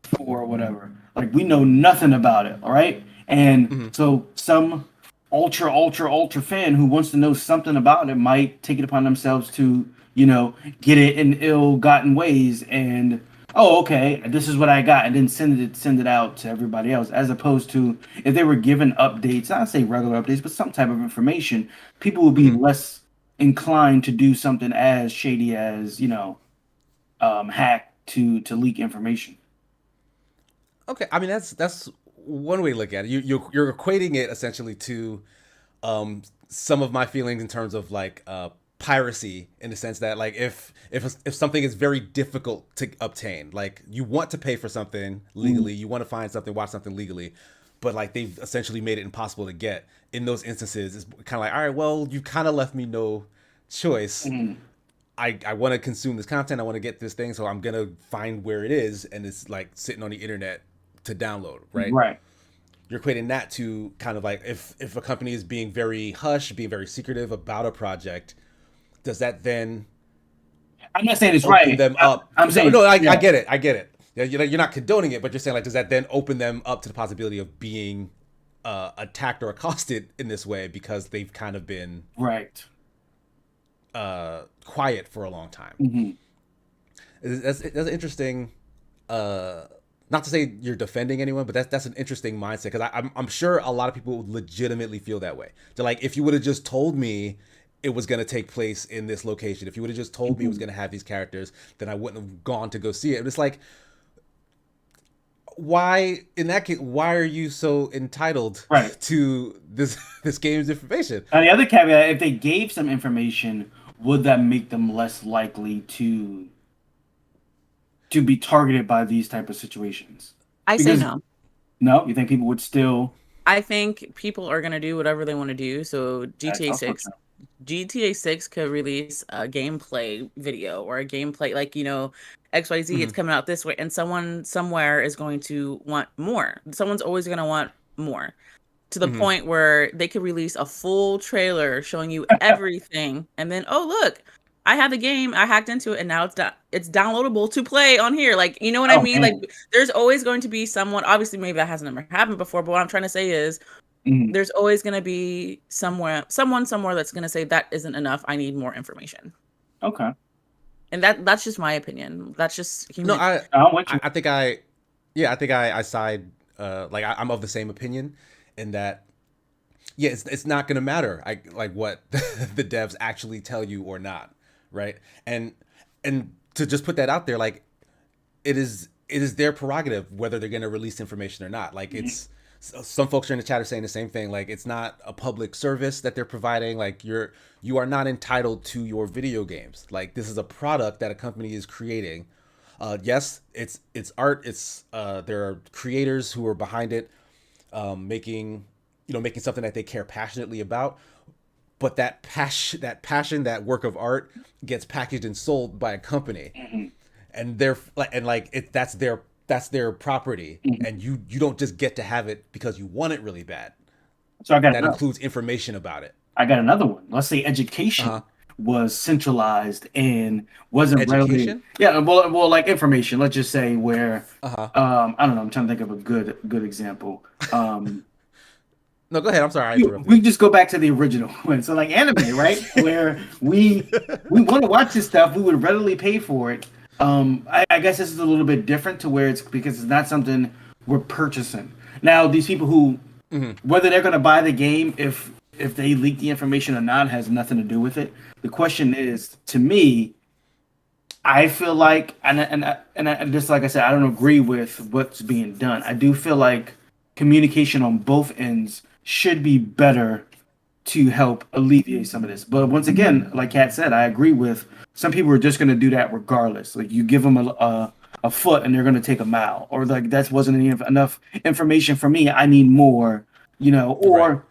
4 or whatever. Like we know nothing about it, all right? And so some ultra fan who wants to know something about it might take it upon themselves to, get it in ill-gotten ways and, oh, okay, this is what I got, and then send it out to everybody else, as opposed to if they were given updates, not say regular updates, but some type of information, people would be less inclined to do something as shady as, hack to leak information. Okay, I mean that's one way to look at it. You're equating it essentially to some of my feelings in terms of like piracy, in the sense that like if something is very difficult to obtain, like you want to pay for something legally, you want to find something, watch something legally, but like they've essentially made it impossible to get. In those instances, it's kind of like, all right, well, you kind of left me no choice. I want to consume this content, I want to get this thing, so I'm gonna find where it is, and it's like sitting on the internet to download, right? Right. You're equating that to kind of like if a company is being very hush, being very secretive about a project, does that then? I'm not saying it's right. Them up. I'm saying no. I get it. I get it. You're not condoning it, but you're saying like, does that then open them up to the possibility of being attacked or accosted in this way because they've kind of been quiet for a long time? That's interesting. Not to say you're defending anyone, but that's an interesting mindset, because I'm sure a lot of people legitimately feel that way. They're like, if you would have just told me it was going to take place in this location, if you would have just told me it was going to have these characters, then I wouldn't have gone to go see it. And it's like, why in that case? Why are you so entitled to this game's information? And the other caveat: if they gave some information, would that make them less likely to be targeted by these type of situations? I say no. No, you think people would still? I think people are gonna do whatever they want to do. So GTA 6 could release a gameplay video or a gameplay, like, XYZ, it's coming out this way, and someone somewhere is going to want more. Someone's always going to want more, to the point where they could release a full trailer showing you everything, and then, oh, look, I have the game, I hacked into it, and now it's downloadable to play on here. Like, you know what I mean? Man. Like, there's always going to be someone, obviously maybe that hasn't ever happened before, but what I'm trying to say is, there's always going to be someone somewhere that's going to say that isn't enough, I need more information. Okay. And that's just my opinion. That's just human. No, I think I side, like I'm of the same opinion, in that, yeah, it's not going to matter like what the devs actually tell you or not, right? And to just put that out there, like it is their prerogative whether they're going to release information or not. Like it's, some folks are in the chat are saying the same thing. Like, it's not a public service that they're providing. Like, you are not entitled to your video games. Like, this is a product that a company is creating. Yes, it's art. It's there are creators who are behind it, making making something that they care passionately about, but that passion, that work of art gets packaged and sold by a company, and that's their property, and you don't just get to have it because you want it really bad. So that includes information about it. I got another one. Let's say education was centralized and wasn't education. Well, like information. Let's just say where I don't know. I'm trying to think of a good example. No, go ahead. I'm sorry. We just go back to the original one. So like anime, right? Where we want to watch this stuff, we would readily pay for it. I guess this is a little bit different to where because it's not something we're purchasing. Now, these people who, whether they're going to buy the game, if they leak the information or not, has nothing to do with it. The question is, to me, I feel like, and just like I said, I don't agree with what's being done. I do feel like communication on both ends should be better to help alleviate some of this. But once again, like Kat said, I agree with some people are just going to do that regardless. Like you give them a foot and they're going to take a mile, or like that wasn't enough information for me. I need more, or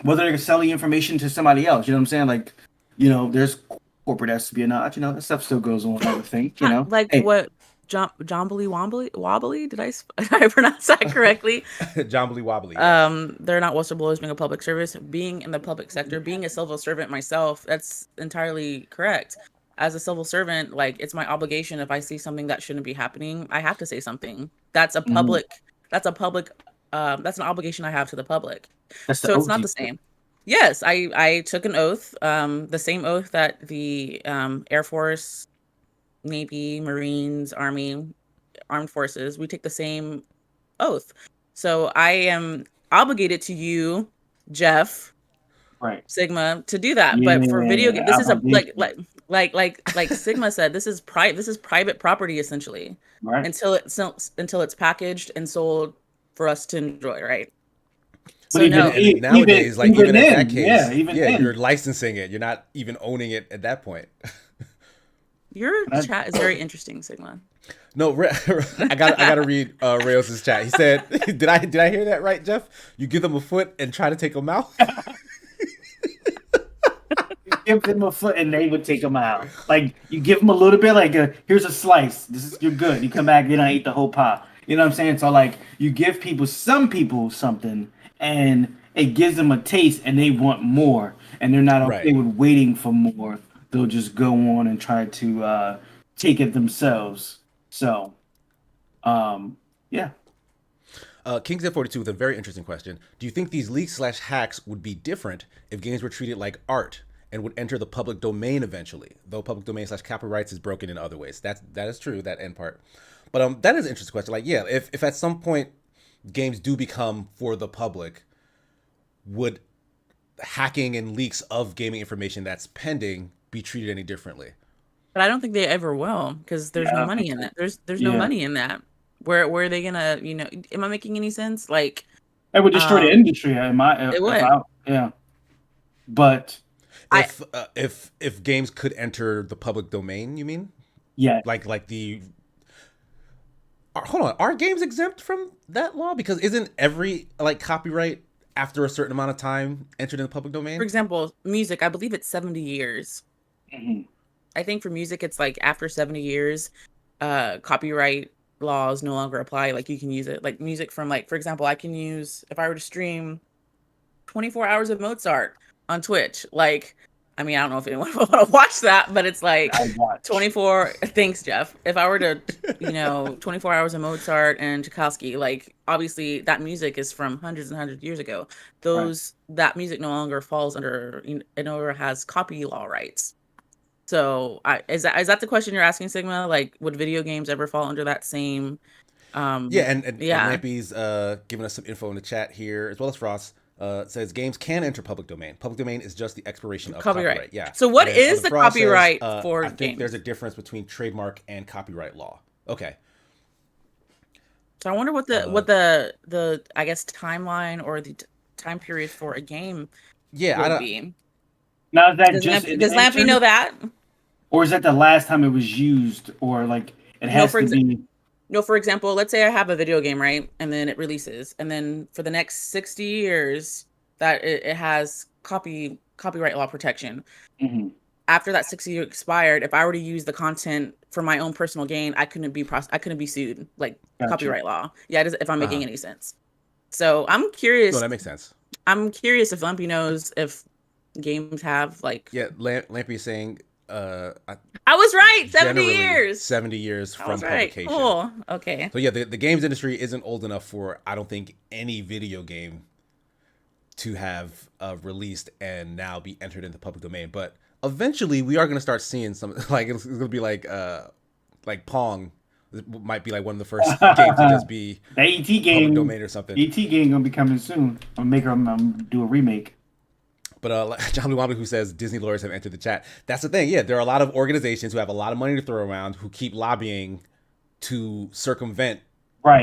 whether they're selling information to somebody else. You know what I'm saying? Like, there's corporate espionage. That stuff still goes on. I would think. What Jombly Wobbly? Did I pronounce that correctly? Jombly Wobbly. They're not whistleblowers being a public service. Being in the public sector, being a civil servant myself, that's entirely correct. As a civil servant, like it's my obligation. If I see something that shouldn't be happening, I have to say something. That's a public. That's an obligation I have to the public. So it's not the same. Yes, I took an oath, the same oath that the Air Force, Navy, Marines, Army, Armed Forces, we take the same oath. So I am obligated to you, Jeff, right, Sigma, to do that. But for video game, this is like Sigma said, this is private property essentially, right? Until it's packaged and sold for us to enjoy, right? So nowadays, even at that case, you're licensing it. You're not even owning it at that point. Your chat is very interesting, Sigma. No, I gotta read Rails' chat. He said, "Did I hear that right, Jeff? You give them a foot and try to take them out." Give them a foot and they would take them out. Like you give them a little bit, like here's a slice. You're good. You come back, then I eat the whole pot. You know what I'm saying? So like you give some people something, and it gives them a taste, and they want more, and they're not okay with waiting for more. They'll just go on and try to take it themselves. So, yeah. King's 42 with a very interesting question. Do you think these leaks/hacks would be different if games were treated like art and would enter the public domain eventually? Though public domain/copyrights is broken in other ways. That is true, that end part. But that is an interesting question. Like, yeah, if at some point games do become for the public, would hacking and leaks of gaming information that's pending be treated any differently? But I don't think they ever will, because there's no money in that. There's no money in that. Where are they gonna? Am I making any sense? Like, it would destroy the industry. It would. But if games could enter the public domain, you mean? Yeah. Like the. Hold on, are games exempt from that law? Because isn't every copyright after a certain amount of time entered in the public domain? For example, music, I believe it's 70 years. Mm-hmm. I think for music, it's like after 70 years, copyright laws no longer apply. Like you can use it, like music from for example, I can use, if I were to stream 24 hours of Mozart on Twitch, I don't know if anyone would want to watch that, but it's 24. Thanks, Jeff. If I were to, 24 hours of Mozart and Tchaikovsky, obviously that music is from hundreds and hundreds of years ago. That music no longer falls under, it no longer has copy law rights. So is that the question you're asking, Sigma? Would video games ever fall under that same? And Lampy's giving us some info in the chat here, as well as Frost. Says games can enter public domain. Public domain is just the expiration of copyright. Yeah. So what is the copyright for I games? think there's a difference between trademark and copyright law. Okay. So I wonder what the I guess timeline or the time period for a game would be. Now is that does Lampy know that? Or is that the last time it was used, or it has to be? for example, let's say I have a video game, right? And then it releases. And then for the next 60 years that it has copyright law protection. Mm-hmm. After that 60 years expired, if I were to use the content for my own personal gain, I couldn't be sued, like copyright law. Yeah, if I'm making any sense. So I'm curious. No, that makes sense. I'm curious if Lumpy knows if games have like. Yeah, Lampy is saying. I was right. 70 years. 70 years from publication. Oh, okay. So yeah, the games industry isn't old enough for, I don't think, any video game to have released and now be entered into public domain. But eventually, we are going to start seeing some, like it's going to be like Pong. It might be like one of the first games to just be the ET game public domain or something. ET game gonna be coming soon. I'm make them do a remake. But John Luwambi, who says Disney lawyers have entered the chat. That's the thing. Yeah, there are a lot of organizations who have a lot of money to throw around who keep lobbying to circumvent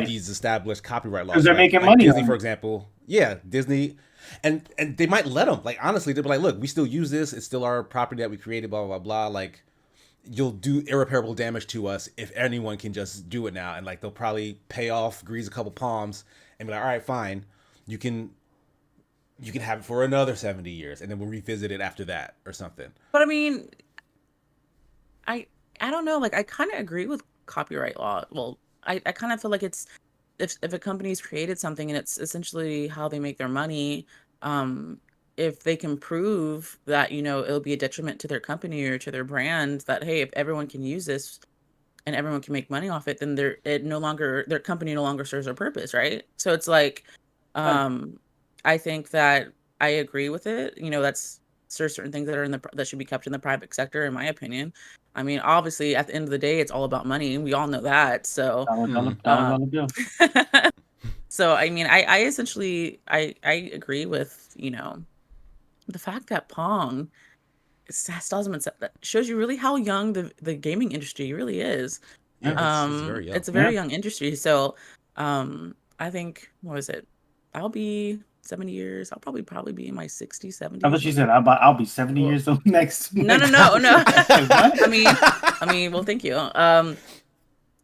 these established copyright laws. Because they're making money. Disney, for example. Yeah, Disney. And they might let them. Like, honestly, they'll be like, look, we still use this. It's still our property that we created, blah, blah, blah, blah. Like, you'll do irreparable damage to us if anyone can just do it now. And, like, they'll probably pay off, grease a couple palms, and be like, all right, fine. You can have it for another 70 years, and then we'll revisit it after that or something. But I mean, I don't know. Like, I kind of agree with copyright law. Well, I kind of feel like it's if a company's created something and it's essentially how they make their money, if they can prove that, it'll be a detriment to their company or to their brand, that, hey, if everyone can use this and everyone can make money off it, then their company no longer serves their purpose, right? So it's like, I think that I agree with it. That's certain things that are that should be kept in the private sector, in my opinion. I mean, obviously, at the end of the day, it's all about money. We all know that. So, so I mean, I essentially I agree with the fact that Pong still hasn't been set. That shows you really how young the gaming industry really is. Yeah, it's very young. It's a very young industry. So, I think, what was it? I'll be 70 years. I'll probably be in my 60s, 70s. I thought you said I'll be 70 years old next. No. I mean, well, thank you.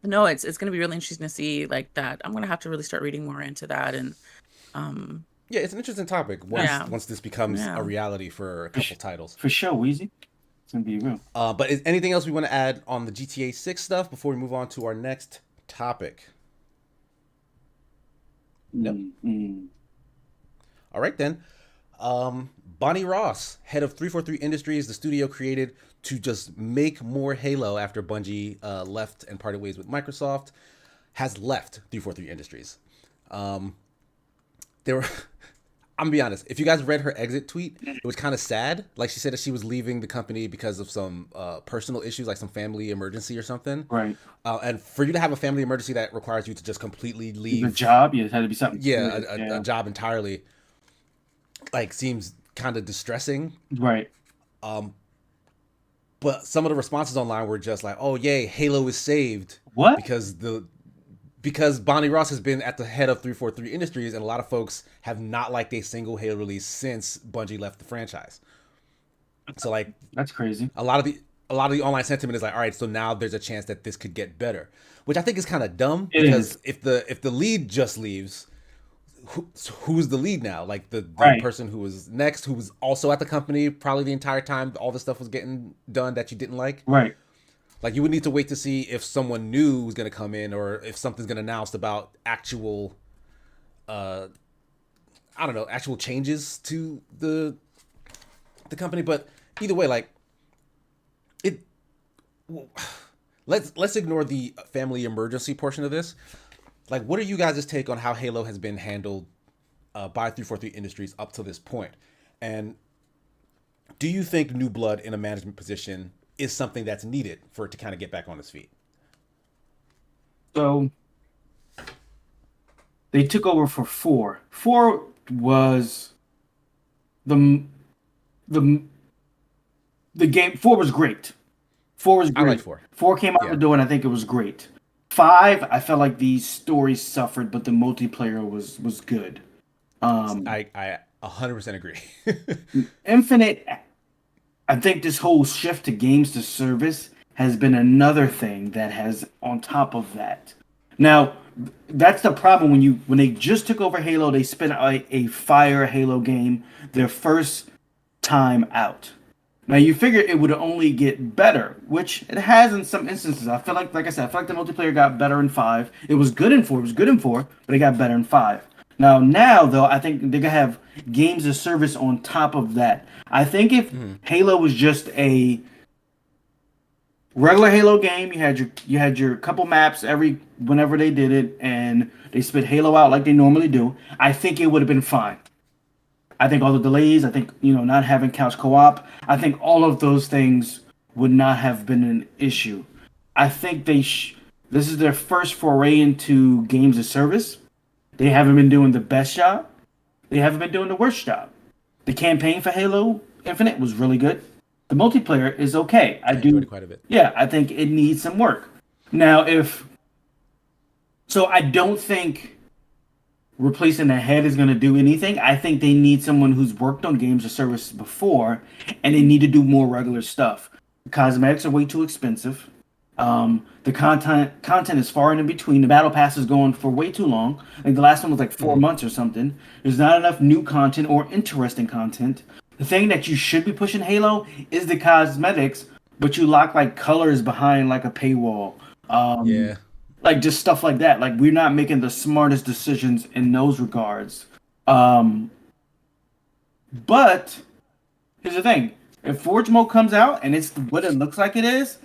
No, it's going to be really interesting to see like that. I'm going to have to really start reading more into that. And yeah, it's an interesting topic once this becomes a reality for a couple titles. For sure, Weezy. It's going to be real. But is anything else we want to add on the GTA 6 stuff before we move on to our next topic? No. Mm-hmm. All right, then. Bonnie Ross, head of 343 Industries, the studio created to just make more Halo after Bungie left and parted ways with Microsoft, has left 343 Industries. I'm gonna be honest. If you guys read her exit tweet, it was kind of sad. Like, she said that she was leaving the company because of some personal issues, like some family emergency or something. Right. And for you to have a family emergency that requires you to just completely leave a job, it had to be something. Yeah, a job entirely. Like, seems kind of distressing. Right. But some of the responses online were just like, "Oh, yay, Halo is saved." What? Because Bonnie Ross has been at the head of 343 Industries, and a lot of folks have not liked a single Halo release since Bungie left the franchise. So, like, that's crazy. A lot of the online sentiment is like, all right, so now there's a chance that this could get better, which I think is kind of dumb. Because if the lead just leaves, who's the lead now? Like the person who was next, who was also at the company probably the entire time all this stuff was getting done that you didn't like. Right. Like, you would need to wait to see if someone new was going to come in, or if something's going to announce about actual, actual changes to the company. But either way, like, let's ignore the family emergency portion of this. Like, what are you guys' take on how Halo has been handled by 343 Industries up to this point? And do you think new blood in a management position is something that's needed for it to kind of get back on its feet? So they took over for 4. 4 was the game. 4 was great. 4 was great. I like 4. 4 came out the door, and I think it was great. 5, I felt like the story suffered, but the multiplayer was good. I 100% agree. Infinite, I think this whole shift to games to service has been another thing that has, on top of that, Now, that's the problem when they just took over Halo, they spent a fire Halo game their first time out. Now you figure it would only get better, which it has in some instances. I feel like I said, I feel like the multiplayer got better in 5. It was good in 4, but it got better in 5. Now though, I think they're gonna have games as service on top of that. I think if Halo was just a regular Halo game, you had your couple maps whenever they did it, and they spit Halo out like they normally do, I think it would have been fine. I think all the delays, I think, not having couch co-op, I think all of those things would not have been an issue. I think this is their first foray into games as service. They haven't been doing the best job. They haven't been doing the worst job. The campaign for Halo Infinite was really good. The multiplayer is okay. I enjoyed it quite a bit. Yeah, I think it needs some work. Now, I don't think replacing the head is going to do anything. I think they need someone who's worked on games or services before, and they need to do more regular stuff. The cosmetics are way too expensive. The content is far in between. The battle pass is going for way too long. I think the last one was like 4 months or something. There's not enough new content or interesting content. The thing that you should be pushing Halo is the cosmetics, but you lock like colors behind like a paywall. Like just stuff like that. Like we're not making the smartest decisions in those regards. But here's the thing: if Forge Mode comes out and it's what it looks like it is,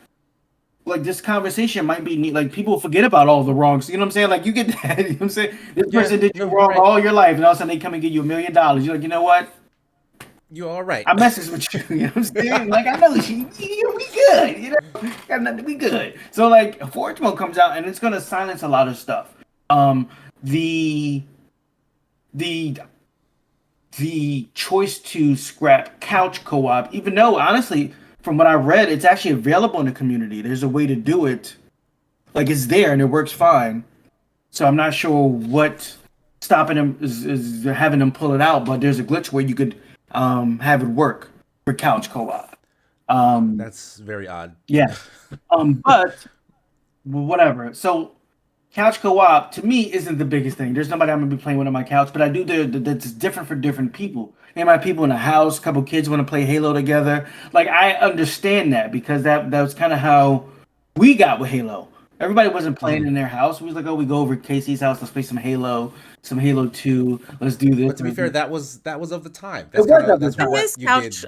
like this conversation might be neat. Like people forget about all the wrongs. You know what I'm saying? Like you get that. You know what I'm saying? This person did you wrong all your life, and all of a sudden they come and give you $1 million. You're like, you know what? You're all right. I message with you. You know what I'm saying? Like I know we good. Got nothing. We good. So like Forge Mode comes out and it's gonna silence a lot of stuff. The choice to scrap couch co-op, even though honestly, from what I read, it's actually available in the community. There's a way to do it. Like it's there and it works fine. So I'm not sure what stopping them is having them pull it out, but there's a glitch where you could have it work for couch co-op. That's very odd. Yeah. But whatever. So couch co-op to me isn't the biggest thing. There's nobody I'm gonna be playing with on my couch, but I do that's different for different people. And my people in a house, a couple kids want to play Halo together. Like I understand that because that was kind of how we got with Halo. Everybody wasn't playing in their house. We was like, oh, we go over to Casey's house, let's play some Halo 2, let's do this. But to be fair, that was of the time.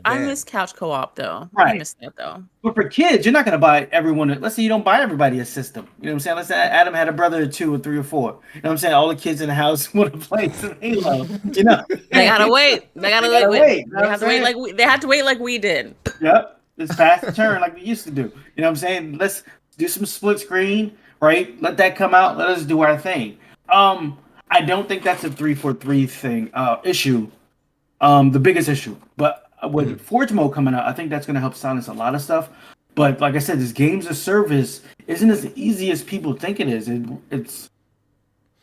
I miss couch co-op though. Right. I miss that though. But for kids, you're not gonna buy everyone. Let's say you don't buy everybody a system. You know what I'm saying? Let's say Adam had a brother or 2 or 3 or 4. You know what I'm saying? All the kids in the house want to play some Halo. You know, they gotta wait. They have to wait. They have to wait like we did. Yep, it's fast to turn like we used to do. You know what I'm saying? Let's do some split screen, right? Let that come out. Let us do our thing. I don't think that's a 343 thing issue. The biggest issue, but with Forge Mode coming out, I think that's going to help silence a lot of stuff. But like I said, this games of service isn't as easy as people think it is.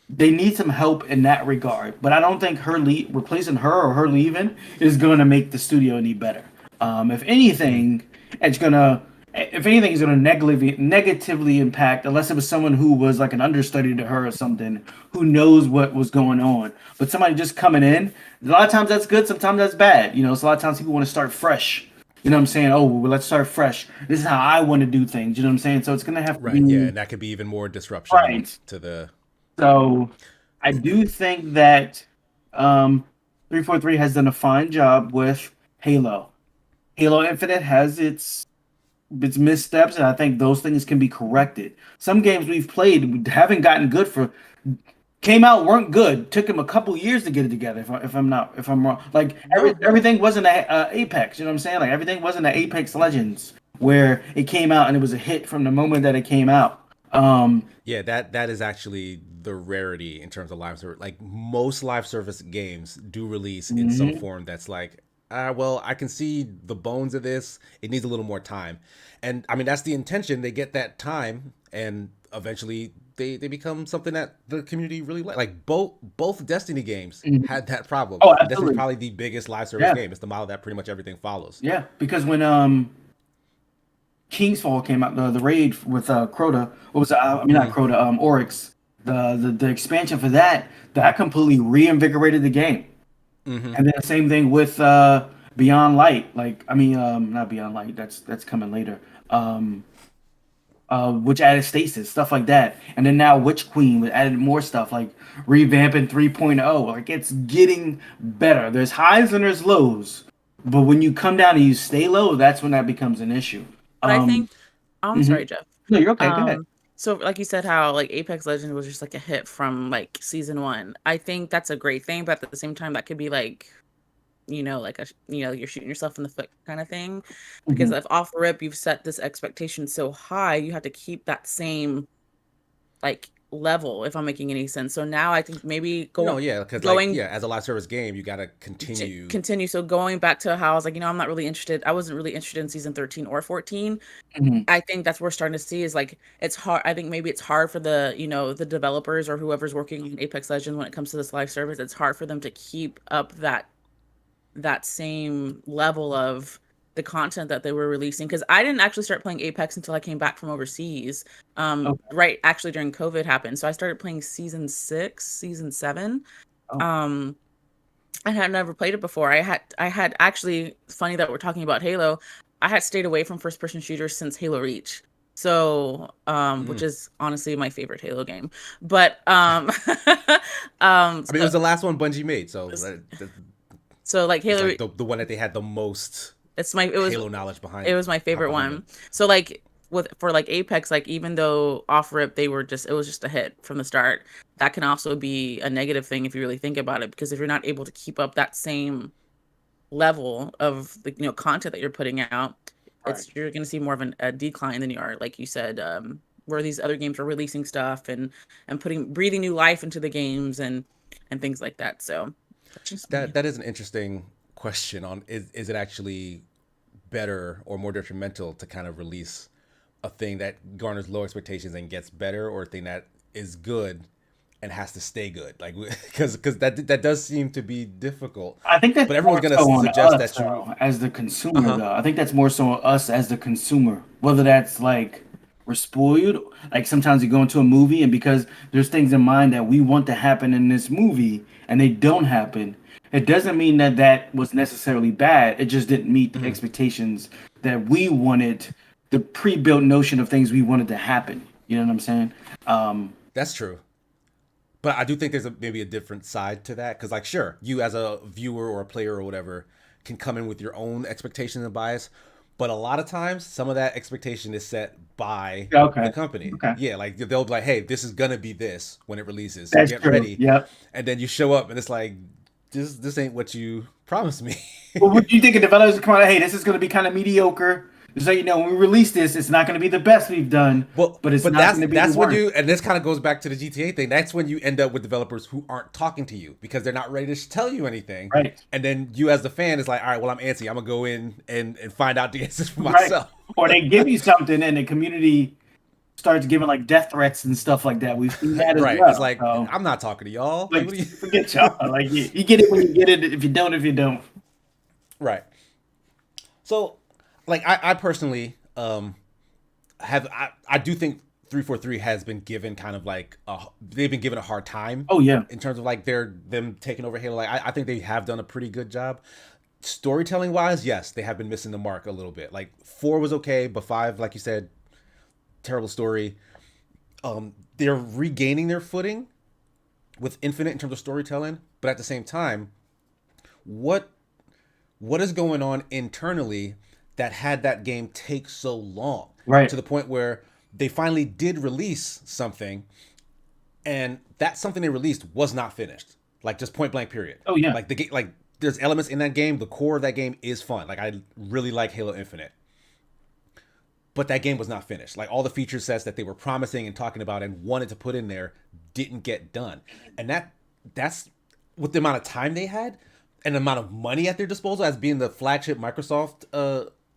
They need some help in that regard. But I don't think replacing her or her leaving is going to make the studio any better. If anything, it's going to negatively impact, unless it was someone who was like an understudy to her or something, who knows what was going on. But somebody just coming in, a lot of times that's good, sometimes that's bad. So a lot of times people want to start fresh. You know what I'm saying? Oh, well, let's start fresh. This is how I want to do things. You know what I'm saying? So it's going to have to be... Yeah, and that could be even more disruption to the... So I do think that 343 has done a fine job with Halo. Halo Infinite has its missteps, and I think those things can be corrected. Some games we've played haven't gotten good came out weren't good. Took them a couple years to get it together. If I'm wrong, like everything wasn't a Apex. You know what I'm saying? Like everything wasn't an Apex Legends where it came out and it was a hit from the moment that it came out. Yeah, that is actually the rarity in terms of live service. Like most live service games do release in some form that's like, well, I can see the bones of this. It needs a little more time. And I mean, that's the intention. They get that time and eventually they become something that the community really like. Both Destiny games had that problem. Oh, absolutely. Destiny's probably the biggest live service game. It's the model that pretty much everything follows. Yeah, because when Kingsfall came out, the raid with Crota, what was it? I mean, not Crota, Oryx. the expansion for that completely reinvigorated the game. Mm-hmm. And then the same thing with Beyond Light. Like, I mean, not Beyond Light. That's coming later. Which added stasis, stuff like that. And then now Witch Queen added more stuff like revamping 3.0. Like, it's getting better. There's highs and there's lows, but when you come down and you stay low, that's when that becomes an issue. But I think, I'm sorry, Jeff. No, you're okay. Go ahead. So like you said, how like Apex Legends was just like a hit from like season 1. I think that's a great thing, but at the same time, that could be like, like you're shooting yourself in the foot kind of thing. Because if off rip you've set this expectation so high, you have to keep that same like level, if I'm making any sense. So now I think maybe as a live service game, you got to continue. So going back to how I was like, I'm not really interested. I wasn't really interested in season 13 or 14. I think that's what we're starting to see is like, it's hard. I think maybe it's hard for the, the developers or whoever's working on Apex Legends when it comes to this live service. It's hard for them to keep up that same level of the content that they were releasing, because I didn't actually start playing Apex until I came back from overseas. Right, actually during COVID happened. So I started playing season 6, season 7. I had never played it before. I had actually, funny that we're talking about Halo, I had stayed away from first person shooters since Halo Reach. So, which is honestly my favorite Halo game. But I mean, it was the last one Bungie made, so like Halo, like the one that they had the most Halo knowledge behind. It was my favorite one. So like for like Apex, like even though off rip it was just a hit from the start, that can also be a negative thing if you really think about it, because if you're not able to keep up that same level of the content that you're putting out, you're going to see more of a decline than you are, like you said, where these other games are releasing stuff and breathing new life into the games and things like that. So that is an interesting question on is it actually better or more detrimental to kind of release a thing that garners low expectations and gets better, or a thing that is good and has to stay good, like because that does seem to be difficult. I think that, but everyone's going to suggest that you as the consumer though. I think that's more so us as the consumer, whether that's like we're spoiled, like sometimes you go into a movie and because there's things in mind that we want to happen in this movie and they don't happen, it doesn't mean that was necessarily bad. It just didn't meet the expectations that we wanted, the pre-built notion of things we wanted to happen. You know what I'm saying? That's true. But I do think there's maybe a different side to that. Because, like, sure, you as a viewer or a player or whatever can come in with your own expectations and bias. But a lot of times, some of that expectation is set by the company. Okay. Yeah, like, they'll be like, hey, this is going to be this when it releases. So get ready. Yep. And then you show up and it's like, this ain't what you promised me. Well, what do you think of developers come out, hey, this is going to be kind of mediocre. So, when we release this, it's not going to be the best we've done. But it's not going to be that's when and this kind of goes back to the GTA thing. That's when you end up with developers who aren't talking to you because they're not ready to tell you anything. Right. And then you as the fan is like, all right, well, I'm antsy. I'm going to go in and find out the answers for myself. Right. Or they give you something and the community starts giving like death threats and stuff like that. We've seen that as well. It's like, I'm not talking to y'all. Like, forget y'all. Like, you get it when you get it. If you don't, you don't. Right. So, like, I personally I do think 343 has been given kind of like they've been given a hard time. Oh yeah. In terms of like them taking over Halo. Like I think they have done a pretty good job. Storytelling wise, yes, they have been missing the mark a little bit. Like 4 was okay, but 5, like you said, terrible story. They're regaining their footing with Infinite in terms of storytelling, but at the same time, what is going on internally that had that game take so long, right? To the point where they finally did release something, and that something they released was not finished, like just point blank period. Oh yeah. Like the game, like there's elements in that game. The core of that game is fun. Like I really like Halo Infinite, but that game was not finished. Like all the feature sets that they were promising and talking about and wanted to put in there didn't get done, and that's with the amount of time they had and the amount of money at their disposal as being the flagship Microsoft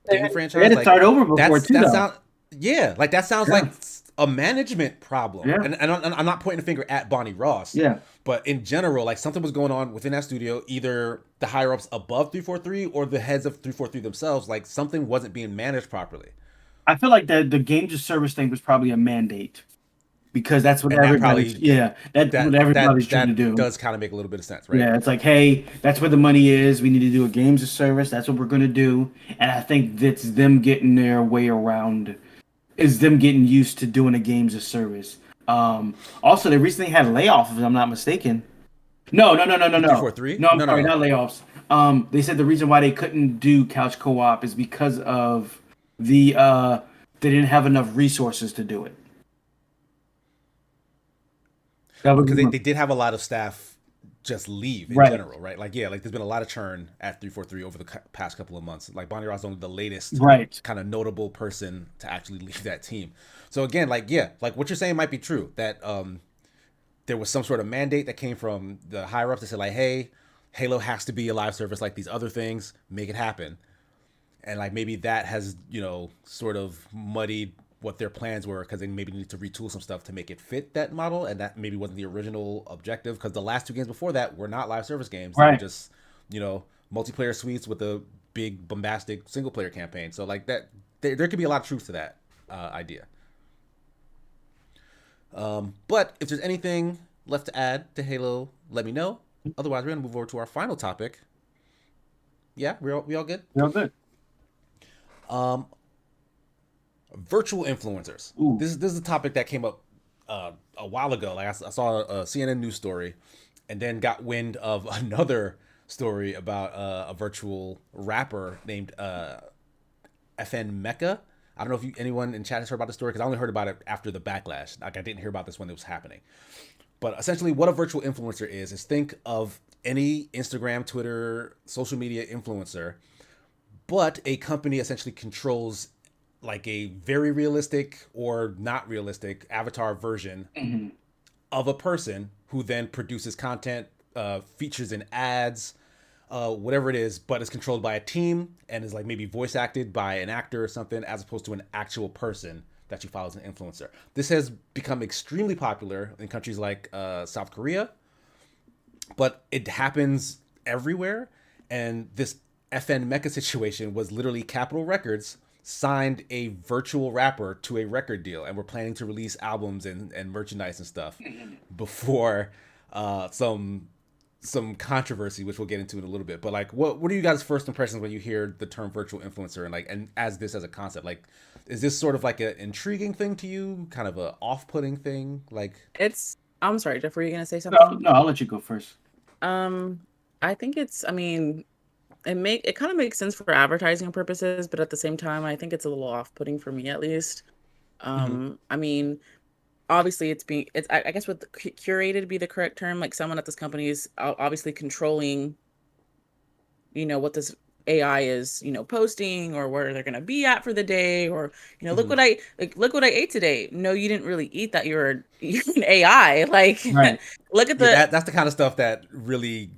game franchise. They had to start over before too. That sounds like a management problem. Yeah. And I'm not pointing a finger at Bonnie Ross. Yeah. But in general, like something was going on within that studio, either the higher ups above 343 or the heads of 343 themselves. Like something wasn't being managed properly. I feel like the games of service thing was probably a mandate. because that's what everybody's what everybody's trying to do. Does kind of make a little bit of sense, right? Yeah, it's like, hey, that's where the money is. We need to do a games of service. That's what we're gonna do. And I think that's them getting their way around, is them getting used to doing a games of service. Also, they recently had layoffs, if I'm not mistaken. No. 343? No, I'm sorry, not layoffs. They said the reason why they couldn't do couch co-op is because of they didn't have enough resources to do it. Because they did have a lot of staff just leave in general, right? Like, yeah, like there's been a lot of churn at 343 over the past couple of months. Like Bonnie Ross is only the latest kind of notable person to actually leave that team. So again, like, yeah, like what you're saying might be true, that there was some sort of mandate that came from the higher ups that said like, hey, Halo has to be a live service like these other things, make it happen. And like maybe that has, you know, sort of muddied what their plans were, because they maybe need to retool some stuff to make it fit that model, and that maybe wasn't the original objective, because the last two games before that were not live service games. They were just, you know, multiplayer suites with a big bombastic single player campaign. So like that, there could be a lot of truth to that idea. But if there's anything left to add to Halo, let me know. Otherwise, we're gonna move over to our final topic. Yeah, we all good? We all good. Virtual influencers. This is a topic that came up a while ago. Like I saw a CNN news story, and then got wind of another story about a virtual rapper named FN Mecca. I don't know if anyone in chat has heard about the story, because I only heard about it after the backlash. Like I didn't hear about this when it was happening. But essentially, what a virtual influencer is think of any Instagram, Twitter, social media influencer, but a company essentially controls like a very realistic or not realistic avatar version of a person, who then produces content, features in ads, whatever it is, but is controlled by a team and is like maybe voice acted by an actor or something, as opposed to an actual person that you follow as an influencer. This has become extremely popular in countries like South Korea, but it happens everywhere. And this FN Mecca situation was literally Capitol Records signed a virtual rapper to a record deal, and we're planning to release albums and merchandise and stuff before some controversy, which we'll get into in a little bit. But like, what are you guys' first impressions when you hear the term virtual influencer, and as this as a concept? Like, is this sort of like an intriguing thing to you, kind of a off-putting thing? Like, I'm sorry, Jeff, were you gonna say something? No, I'll let you go first. I think it kind of makes sense for advertising purposes, but at the same time, I think it's a little off-putting for me, at least. I mean, obviously I guess what curated be the correct term, like someone at this company is obviously controlling, you know, what this AI is, you know, posting, or where they're going to be at for the day, or, you know, look what I ate today. No, you didn't really eat that. You're an AI. Like, look at that's the kind of stuff that really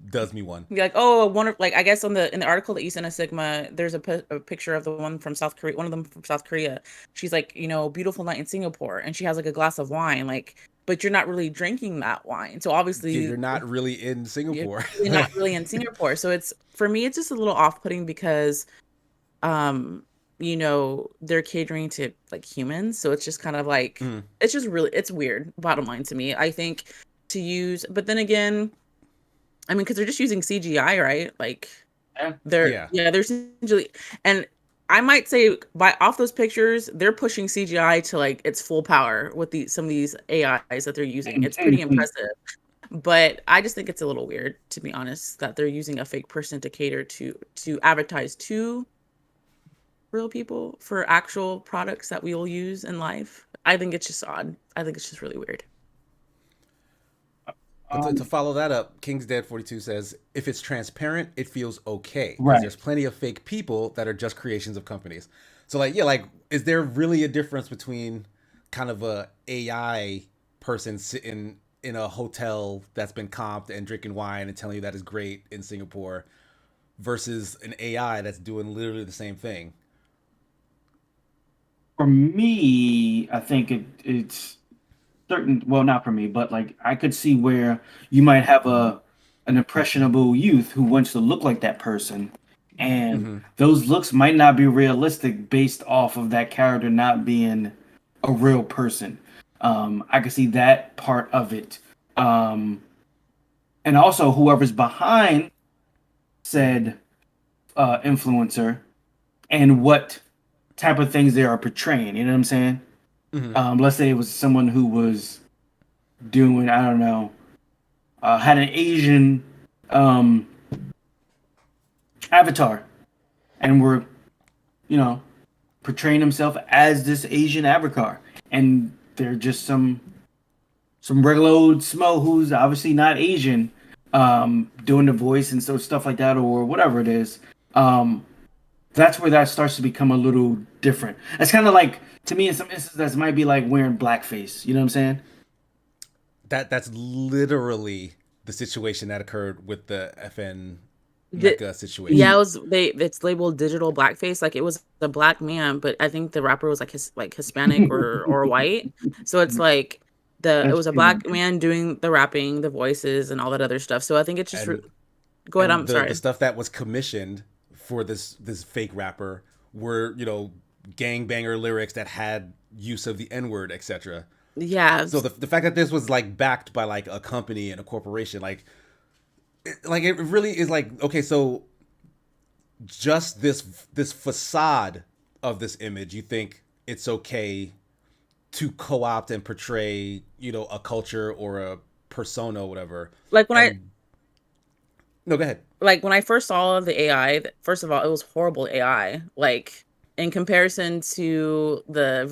does me one. You're like, oh, like I guess in the article that you sent us, Sigma, there's a picture of the one from South Korea, one of them from South Korea. She's like, you know, beautiful night in Singapore, and she has like a glass of wine, like, but you're not really drinking that wine, so obviously you're not really in Singapore. You're not really in Singapore. So for me, it's just a little off-putting, because you know, they're catering to like humans, so it's just kind of like it's weird, bottom line, to me. I think to use, but then again, I mean, because they're just using CGI, right? Like, they're essentially, and I might say off those pictures, they're pushing CGI to like its full power with some of these AIs that they're using. It's pretty impressive, but I just think it's a little weird, to be honest, that they're using a fake person to cater to advertise to real people for actual products that we will use in life. I think it's just odd. I think it's just really weird. But to follow that up, King's Dead 42 says, if it's transparent, it feels okay. Right. There's plenty of fake people that are just creations of companies. So like, yeah, like, is there really a difference between kind of a AI person sitting in a hotel that's been comped and drinking wine and telling you that is great in Singapore versus an AI that's doing literally the same thing? For me, I think it's certain, well, not for me, but like I could see where you might have an impressionable youth who wants to look like that person, and those looks might not be realistic based off of that character not being a real person. I can see that part of it. And also whoever's behind said influencer and what type of things they are portraying. You know what I'm saying? Mm-hmm. Let's say it was someone who was doing, I don't know, had an Asian avatar, and were, portraying himself as this Asian avatar, and they're just some regular old smo who's obviously not Asian, doing the voice and so stuff like that, or whatever it is. That's where that starts to become a little different. It's kind of like, to me, in some instances, that might be like wearing blackface. You know what I'm saying? That's literally the situation that occurred with the FN Mecha situation. Yeah, it's labeled digital blackface. Like, it was a black man, but I think the rapper was like Hispanic or white. So it's like it was a black man doing the rapping, the voices, and all that other stuff. So I think it's just go ahead. I'm sorry. The stuff that was commissioned for this fake rapper were, gangbanger lyrics that had use of the N-word, etc. Yeah. So the fact that this was like backed by like a company and a corporation, like it really is like, okay, so just this facade of this image, you think it's okay to co-opt and portray, a culture or a persona or whatever. Like no, go ahead. Like, when I first saw the AI, first of all, it was horrible AI. Like, in comparison to the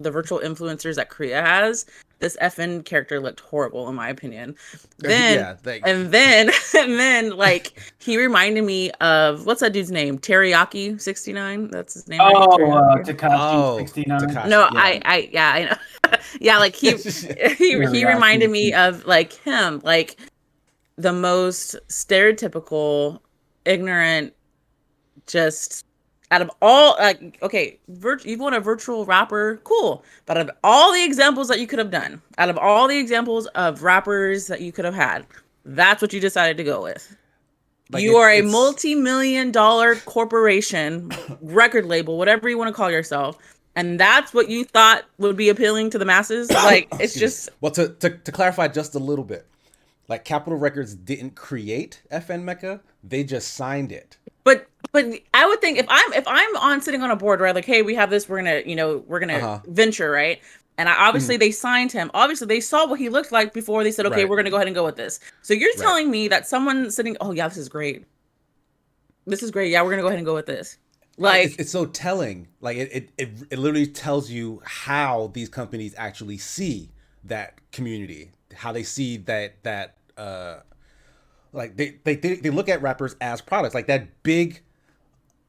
virtual influencers that Korea has, this FN character looked horrible in my opinion. Then and then like, he reminded me of, what's that dude's name? Teriyaki 69. That's his name. Oh, Takashi 69. No, yeah. I know. Yeah, like he reminded me of like him, like the most stereotypical, ignorant, just out of all, like, okay, you want a virtual rapper, cool. But out of all the examples that you could have done, out of all the examples of rappers that you could have had, that's what you decided to go with. Like, you are a multi-million-dollar corporation, record label, whatever you want to call yourself, and that's what you thought would be appealing to the masses. Like, it's just. Well, to clarify just a little bit, like, Capitol Records didn't create FN Mecha; they just signed it. But I would think if I'm sitting on a board, right, like, hey, we have this, we're gonna venture, right? And obviously they signed him. Obviously they saw what he looked like before they said, okay, we're gonna go ahead and go with this. So you're telling me that someone sitting, oh yeah, this is great. This is great. Yeah, we're gonna go ahead and go with this. Like, it's so telling. Like, it literally tells you how these companies actually see that community, how they see that like they look at rappers as products. Like, that big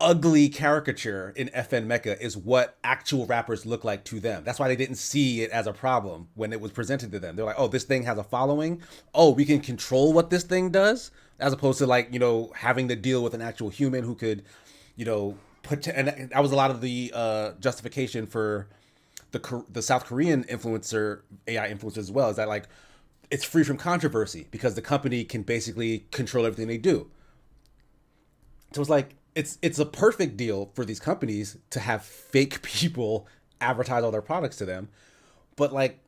ugly caricature in FN Mecha is what actual rappers look like to them. That's why they didn't see it as a problem when it was presented to them. They're like, oh, this thing has a following. Oh, we can control what this thing does, as opposed to, like, having to deal with an actual human who could, and that was a lot of the justification for the South Korean AI influencers as well, is that, like, it's free from controversy because the company can basically control everything they do. So it's like, it's a perfect deal for these companies to have fake people advertise all their products to them. But, like,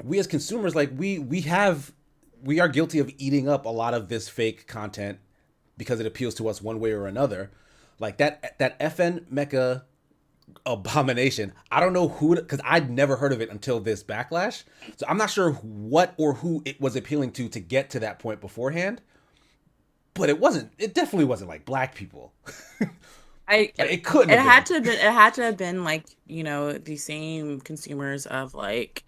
we as consumers, like, we are guilty of eating up a lot of this fake content because it appeals to us one way or another. Like, that FN Mecha abomination, I don't know who, because I'd never heard of it until this backlash. So I'm not sure what or who it was appealing to get to that point beforehand. But it definitely wasn't like black people. It couldn't. It had to have been like, the same consumers of, like,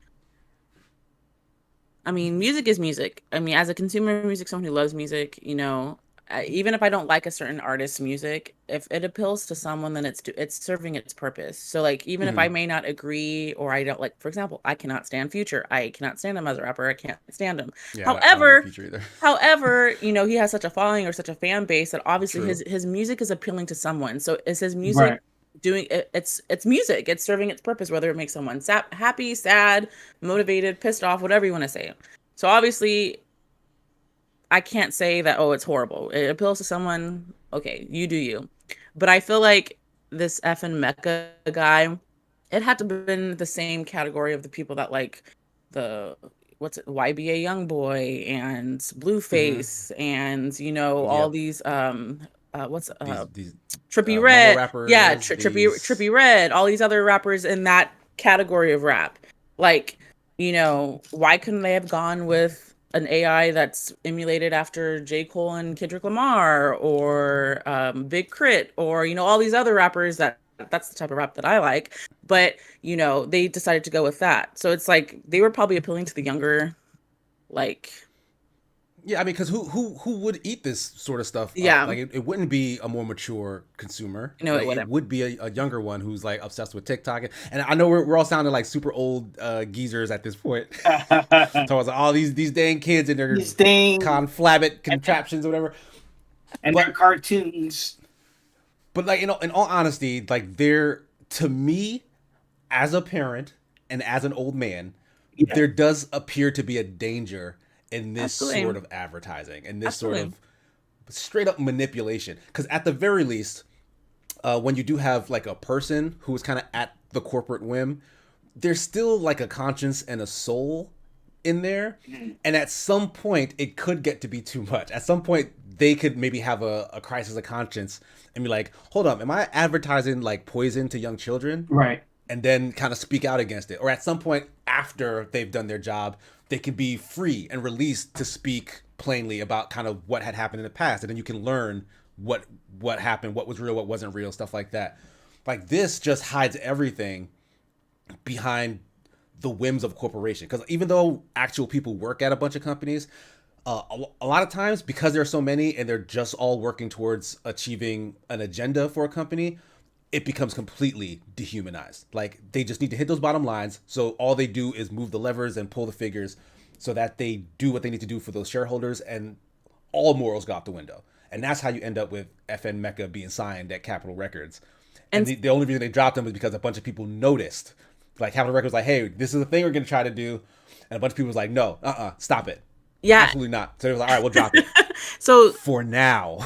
I mean, music is music. I mean, as a consumer of music, someone who loves music, even if I don't like a certain artist's music, if it appeals to someone, then it's serving its purpose. So, like, even if I may not agree, or I don't, like, for example, I cannot stand Future. I cannot stand him as a rapper. I can't stand him. Yeah, however, he has such a following or such a fan base that obviously his music is appealing to someone. So is his music doing it? It's music. It's serving its purpose, whether it makes someone happy, sad, motivated, pissed off, whatever you want to say. So obviously, I can't say that, oh, it's horrible. It appeals to someone. Okay, you do you. But I feel like this effing Mecha guy, it had to have been the same category of the people that like the YBA Youngboy and Blueface and all these these Trippie mumble Red, rappers, yeah, Trippie Red, all these other rappers in that category of rap. Like, why couldn't they have gone with an AI that's emulated after J. Cole and Kendrick Lamar or Big Crit or all these other rappers that's the type of rap that I like. But they decided to go with that. So it's like they were probably appealing to the younger, like. Yeah, I mean, because who would eat this sort of stuff Yeah. up? Like, it wouldn't be a more mature consumer. No, like, it would be a younger one who's like obsessed with TikTok. And I know we're all sounding like super old geezers at this point. So I was like, all these dang kids and their conflabbit contraptions or whatever. And their cartoons. But like, in all honesty, like, to me, as a parent and as an old man, there does appear to be a danger in this sort of advertising and this sort of straight up manipulation. Because at the very least, when you do have like a person who is kind of at the corporate whim, there's still like a conscience and a soul in there. And at some point, it could get to be too much. At some point, they could maybe have a crisis of conscience and be like, hold up, am I advertising like poison to young children? Right. And then kind of speak out against it. Or at some point after they've done their job, they can be free and released to speak plainly about kind of what had happened in the past. And then you can learn what happened, what was real, what wasn't real, stuff like that. Like, this just hides everything behind the whims of corporation. Because even though actual people work at a bunch of companies, a lot of times, because there are so many and they're just all working towards achieving an agenda for a company, it becomes completely dehumanized. Like, they just need to hit those bottom lines. So all they do is move the levers and pull the figures so that they do what they need to do for those shareholders, and all morals go out the window. And that's how you end up with FN Mecca being signed at Capitol Records. And the only reason they dropped them was because a bunch of people noticed. Like, Capitol Records was like, hey, this is the thing we're going to try to do. And a bunch of people was like, no, stop it. Yeah. Absolutely not. So they was like, all right, we'll drop it. So for now.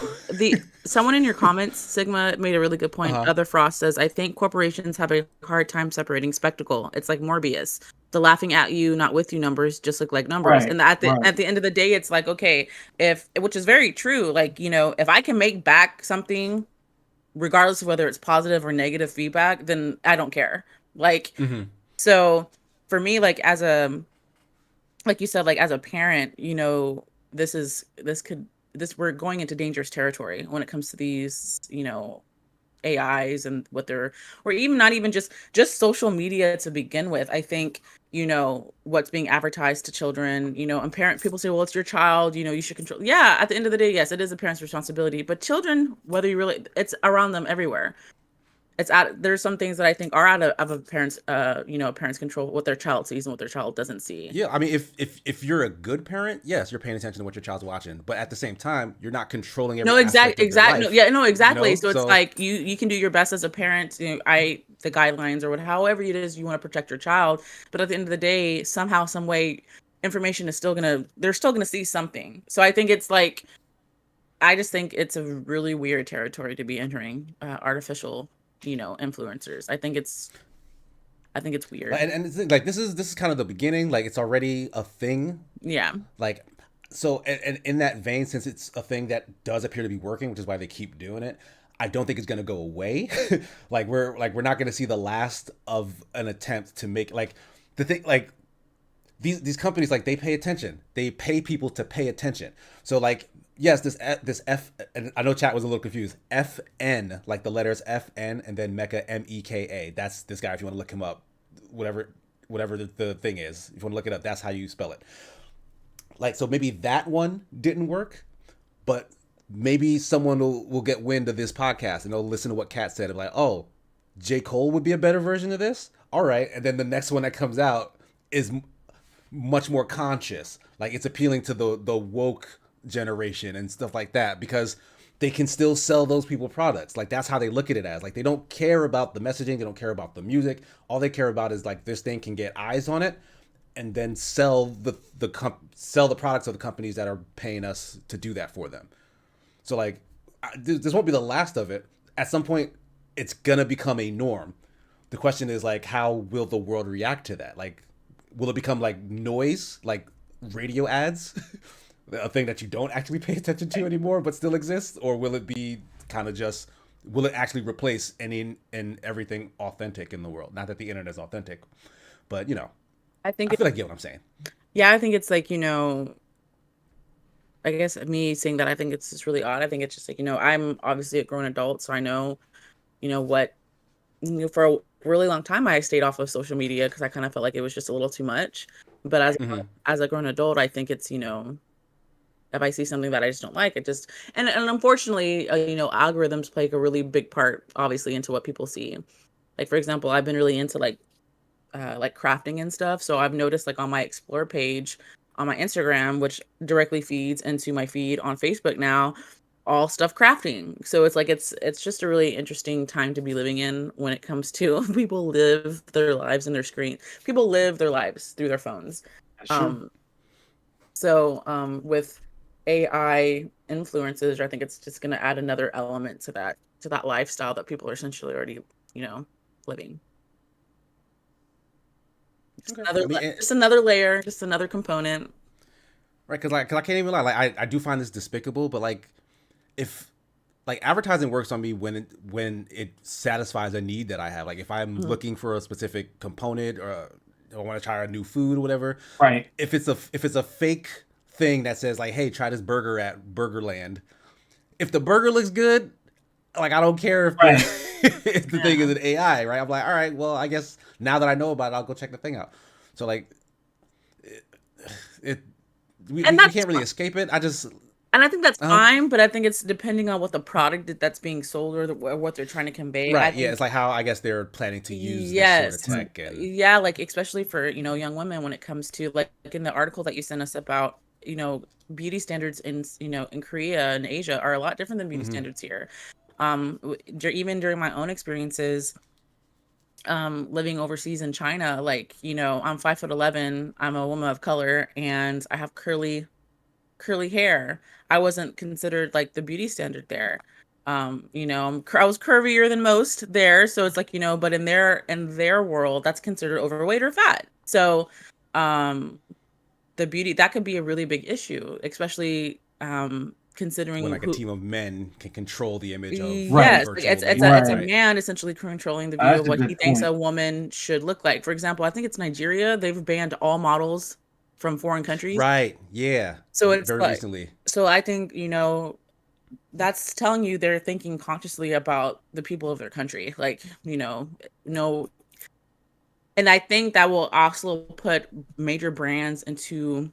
Someone in your comments, Sigma, made a really good point. Other Frost says, I think corporations have a hard time separating spectacle. It's like Morbius. The laughing at you, not with you numbers just look like numbers. Right, and at the end of the day, it's like, okay, which is very true. Like, if I can make back something, regardless of whether it's positive or negative feedback, then I don't care. Like, so for me, like like you said, like as a parent, we're going into dangerous territory when it comes to these, AIs and or even not even just social media to begin with. I think, what's being advertised to children, and people say, well, it's your child, you should control. Yeah. At the end of the day, yes, it is a parent's responsibility, but children, it's around them everywhere. There's some things that I think are out of a parent's parent's control, what their child sees and what their child doesn't see. Yeah, I mean, if you're a good parent, yes, you're paying attention to what your child's watching, but at the same time, you're not controlling every exactly. No, exactly. So it's so, like you can do your best as a parent. The guidelines or however it is you want to protect your child, but at the end of the day, somehow, some way, information is they're still gonna see something. So I think it's like, I just think it's a really weird territory to be entering, artificial influencers. I think it's weird. And it's like, this is kind of the beginning. Like, it's already a thing. Yeah. Like, so, and in that vein, since it's a thing that does appear to be working, which is why they keep doing it, I don't think it's gonna go away. we're not gonna see the last of an attempt to make, like, the thing, like, these companies, like, they pay attention. They pay people to pay attention. So, like, yes, this F, and I know chat was a little confused. FN, like the letters FN and then Mecca, MEKA. That's this guy. If you want to look him up, whatever the thing is, if you want to look it up, that's how you spell it. Like, so maybe that one didn't work, but maybe someone will get wind of this podcast and they'll listen to what Kat said and be like, oh, J. Cole would be a better version of this. All right, and then the next one that comes out is much more conscious. Like, it's appealing to the woke generation and stuff like that, because they can still sell those people products. Like, that's how they look at it as. Like, they don't care about the messaging, they don't care about the music. All they care about is, like, this thing can get eyes on it and then sell the products of the companies that are paying us to do that for them. So, like, this won't be the last of it. At some point, it's gonna become a norm. the question is like, how will the world react to that? Like, will it become like noise, like radio ads, a thing that you don't actually pay attention to anymore, but still exists, or will it be kind of just, will it actually replace any and everything authentic in the world? Not that the internet is authentic, but you know, I think I feel like you get what I'm saying. Yeah, I think it's like, I guess me saying that, I think it's just really odd. I think it's just like, I'm obviously a grown adult, so I know, what, for a really long time I stayed off of social media because I kind of felt like it was just a little too much. But as a grown adult, I think it's, if I see something that I just don't like, it just, and unfortunately, algorithms play a really big part, obviously, into what people see. Like, for example, I've been really into like crafting and stuff. So I've noticed like on my explore page on my Instagram, which directly feeds into my feed on Facebook now, all stuff crafting. So it's like it's just a really interesting time to be living in when it comes to people live their lives in their screen. People live their lives through their phones. With AI influences, I think it's just going to add another element to that lifestyle that people are essentially already, living. Just another layer, just another component. Right, because I can't even lie. Like I do find this despicable, but like if like advertising works on me when it satisfies a need that I have. Like if I'm looking for a specific component or I want to try a new food or whatever. Right. If it's a fake thing that says like, hey, try this burger at Burgerland. If the burger looks good, like I don't care if if the thing is an AI, right? I'm like, all right, well, I guess now that I know about it, I'll go check the thing out. So like, we can't really escape it. And I think that's fine, but I think it's depending on what the product that's being sold or what they're trying to convey. Right. It's like how I guess they're planning to use this sort of tech. Yeah, like especially for young women when it comes to like in the article that you sent us about beauty standards in in Korea and Asia are a lot different than beauty standards here. Even during my own experiences living overseas in China, like I'm 5'11", I'm a woman of color, and I have curly hair. I wasn't considered like the beauty standard there. I was curvier than most there, so it's like but in their world that's considered overweight or fat. So the beauty, that could be a really big issue, especially considering when like a team of men can control the image of it's a man essentially controlling the view of what he thinks a woman should look like. For example, I think it's Nigeria, they've banned all models from foreign countries. Right. Yeah. So it's very recently. So I think, that's telling you they're thinking consciously about the people of their country. Like, no. And I think that will also put major brands into,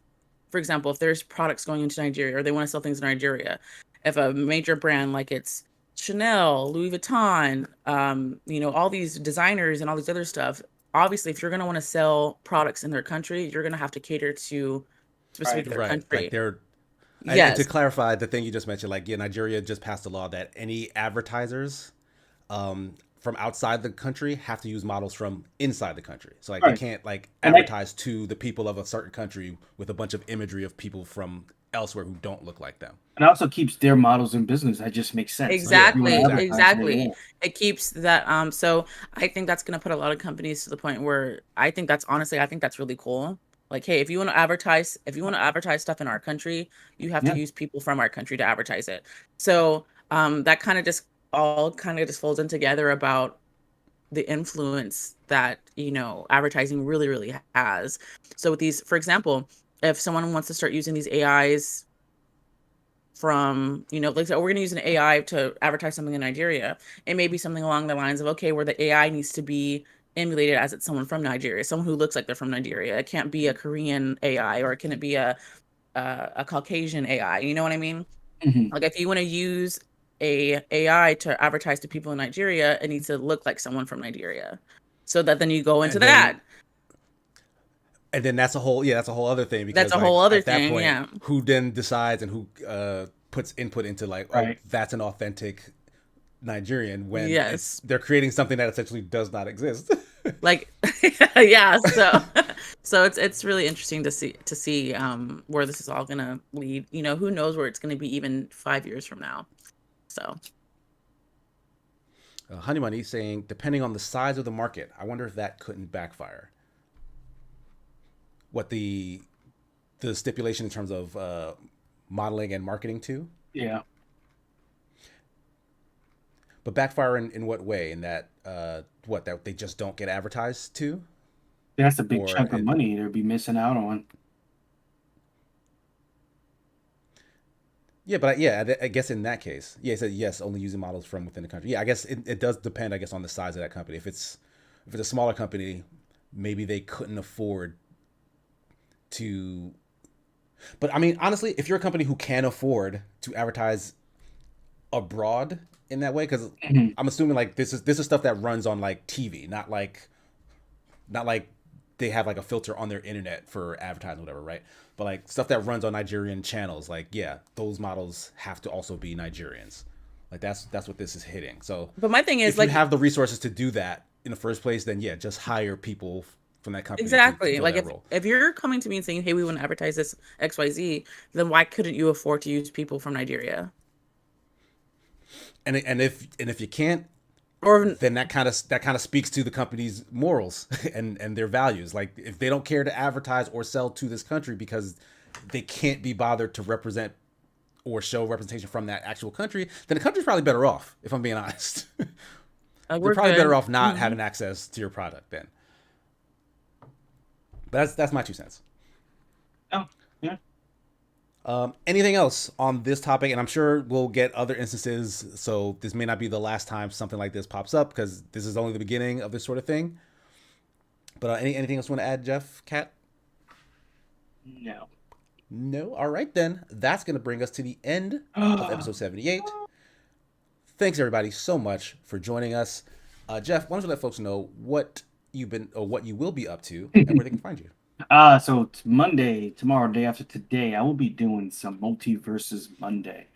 for example, if there's products going into Nigeria or they want to sell things in Nigeria, if a major brand like it's Chanel, Louis Vuitton, all these designers and all these other stuff, obviously, if you're going to want to sell products in their country, you're going to have to cater to specific their country. Like they're, and to clarify the thing you just mentioned, like Nigeria just passed a law that any advertisers from outside the country have to use models from inside the country. So like they can't like advertise to the people of a certain country with a bunch of imagery of people from elsewhere who don't look like them. And it also keeps their models in business. That just makes sense. Exactly. It keeps that. So I think that's going to put a lot of companies to the point where I think that's really cool. Like, hey, if you want to advertise stuff in our country, you have to use people from our country to advertise it. So that kind of just folds in together about the influence that advertising really, really has. So with these, for example, if someone wants to start using these AIs from, like so we're going to use an AI to advertise something in Nigeria, it may be something along the lines of, okay, where the AI needs to be emulated as it's someone from Nigeria, someone who looks like they're from Nigeria. It can't be a Korean AI, or can it be a Caucasian AI? You know what I mean? Mm-hmm. Like if you want to use a AI to advertise to people in Nigeria, it needs to look like someone from Nigeria, so that then you go into that. And then that's a whole other thing, because that's a whole other thing. Point, who then decides and who puts input into like, oh, that's an authentic Nigerian, when they're creating something that essentially does not exist. Like, so it's really interesting to see where this is all gonna lead. Who knows where it's gonna be even 5 years from now. So Honey Money saying, depending on the size of the market, I wonder if that couldn't backfire. What the stipulation in terms of modeling and marketing too? Yeah. But backfire in what way? In that that they just don't get advertised to? That's a big chunk of money they'll be missing out on. Yeah, but I guess in that case, yeah, it said yes, only using models from within the country. Yeah, I guess it does depend, I guess, on the size of that company. If it's a smaller company, maybe they couldn't afford to. But I mean, honestly, if you're a company who can afford to advertise abroad in that way, because I'm assuming like this is stuff that runs on like TV, not like they have like a filter on their internet for advertising, whatever, right? But like stuff that runs on Nigerian channels, like yeah, those models have to also be Nigerians. Like that's what this is hitting. So, but my thing is, if like, you have the resources to do that in the first place, then yeah, just hire people from that company. Exactly. To like role. if you're coming to me and saying, "Hey, we want to advertise this XYZ," then why couldn't you afford to use people from Nigeria? And if you can't, or then that kind of speaks to the company's morals and their values. Like if they don't care to advertise or sell to this country because they can't be bothered to represent or show representation from that actual country, then the country's probably better off, if I'm being honest. They're probably better off not having access to your product then. But that's my 2 cents. Oh, yeah. Anything else on this topic? And I'm sure we'll get other instances, so this may not be the last time something like this pops up, because this is only the beginning of this sort of thing. But anything else you want to add, Jeff, Kat? No? All right, then. That's going to bring us to the end of episode 78. Thanks, everybody, so much for joining us. Jeff, why don't you let folks know what you will be up to and where they can find you? So it's Monday, tomorrow, day after today, I will be doing some Multiverses Monday.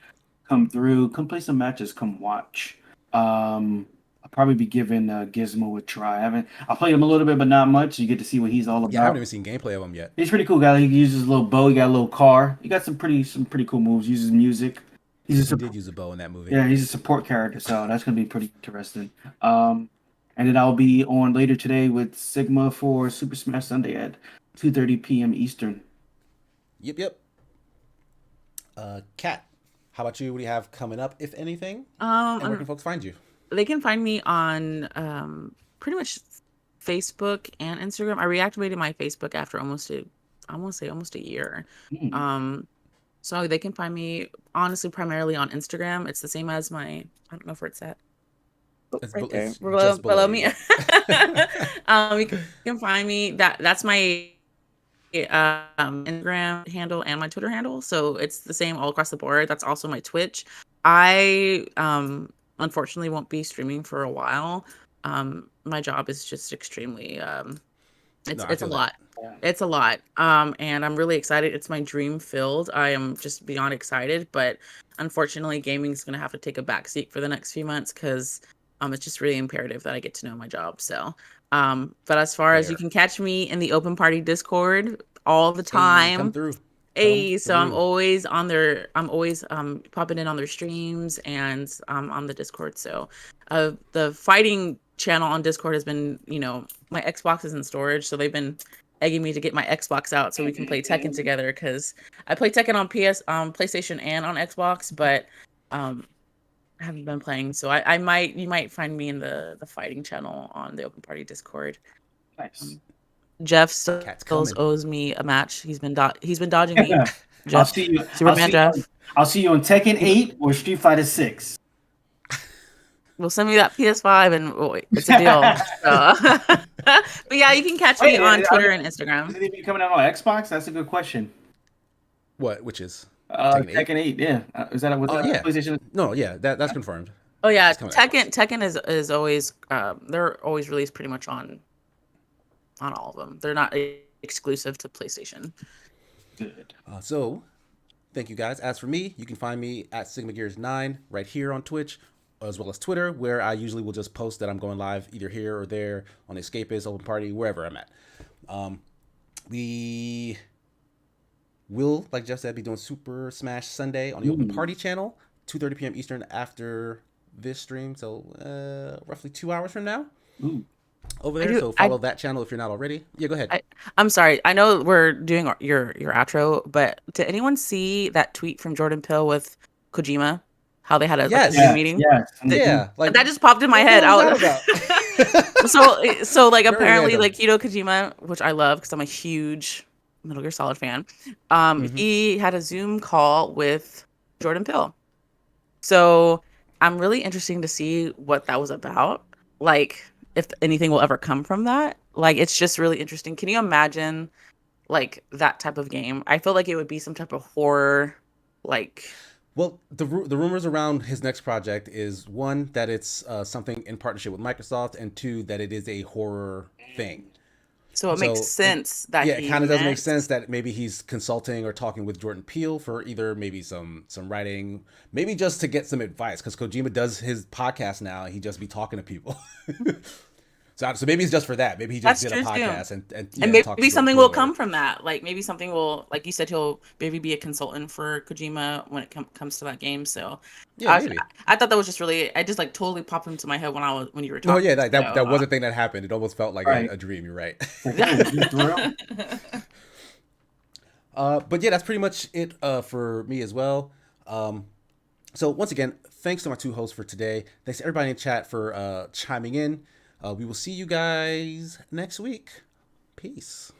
Come through, come play some matches, come watch. I'll probably be giving Gizmo a try. I'll play him a little bit, but not much. You get to see what he's all about. Yeah, I haven't even seen gameplay of him yet. He's a pretty cool guy. He uses a little bow. He got a little car. He got some pretty cool moves. Uses music. He did use a bow in that movie. Yeah, he's a support character, so that's gonna be pretty interesting. And then I'll be on later today with Sigma for Super Smash Sunday at 2:30 p.m. Eastern. Yep. Kat, how about you? What do you have coming up, if anything? And where can folks find you? They can find me on pretty much Facebook and Instagram. I reactivated my Facebook after almost a year. So they can find me honestly primarily on Instagram. It's the same as my, I don't know where it's at. It's right there, below me. You can find me. That's my Instagram handle and my Twitter handle. So it's the same all across the board. That's also my Twitch. I unfortunately won't be streaming for a while. My job is just extremely it's a lot. Yeah. It's a lot. And I'm really excited. It's my dream field. I am just beyond excited, but unfortunately gaming is going to have to take a backseat for the next few months because it's just really imperative that I get to know my job. So, but as far as you can catch me in the Open Party Discord all the time. Hey, come through. So I'm always on there. I'm always popping in on their streams and on the Discord. So the fighting channel on Discord has been, my Xbox is in storage. So they've been egging me to get my Xbox out so we can play Tekken together, because I play Tekken on PlayStation and on Xbox, but I haven't been playing. So you might find me in the fighting channel on the Open Party Discord. Nice. Jeff still owes me a match. He's been dodging me. Jeff. I'll see you. I'll see you on Tekken 8 or Street Fighter 6. Well, send me that PS5 and it's a deal. But yeah, you can catch me on Twitter and Instagram. Is it coming out on Xbox? That's a good question. What? Which is? Tekken 8. Yeah. Is that what PlayStation? No, yeah, that's confirmed. Oh yeah, Tekken is always they're always released pretty much on all of them. They're not exclusive to PlayStation. Good. So, thank you guys. As for me, you can find me at SigmaGears9 right here on Twitch, as well as Twitter, where I usually will just post that I'm going live either here or there on Escapist, Open Party, wherever I'm at. We will, like Jeff said, be doing Super Smash Sunday on the Open Party channel, 2:30 p.m. Eastern after this stream. So roughly 2 hours from now. Ooh. Over there. So follow that channel if you're not already. Yeah, go ahead. I'm sorry. I know we're doing your outro, but did anyone see that tweet from Jordan Peele with Kojima? How they had a Zoom meeting? Yes. Yeah. Like that just popped in my head. So like apparently like Hideo Kojima, which I love because I'm a huge Metal Gear Solid fan. He had a Zoom call with Jordan Peele. So I'm really interested to see what that was about. Like if anything will ever come from that. Like it's just really interesting. Can you imagine like that type of game? I feel like it would be some type of horror, like. Well, the rumors around his next project is one, that it's something in partnership with Microsoft, and two, that it is a horror thing. So it makes sense that it kind of does make sense that maybe he's consulting or talking with Jordan Peele for either maybe some writing, maybe just to get some advice, because Kojima does his podcast now. He just be talking to people. So maybe it's just for that. Maybe he just did a podcast and maybe something will come from that. Like maybe something will, like you said, he'll maybe be a consultant for Kojima when it comes to that game. So yeah, I thought that was just really, I just like totally popped into my head when you were talking. Oh yeah, that was a thing that happened. It almost felt like a dream. You're right. But yeah, that's pretty much it for me as well. So once again, thanks to my two hosts for today. Thanks to everybody in chat for chiming in. We will see you guys next week. Peace.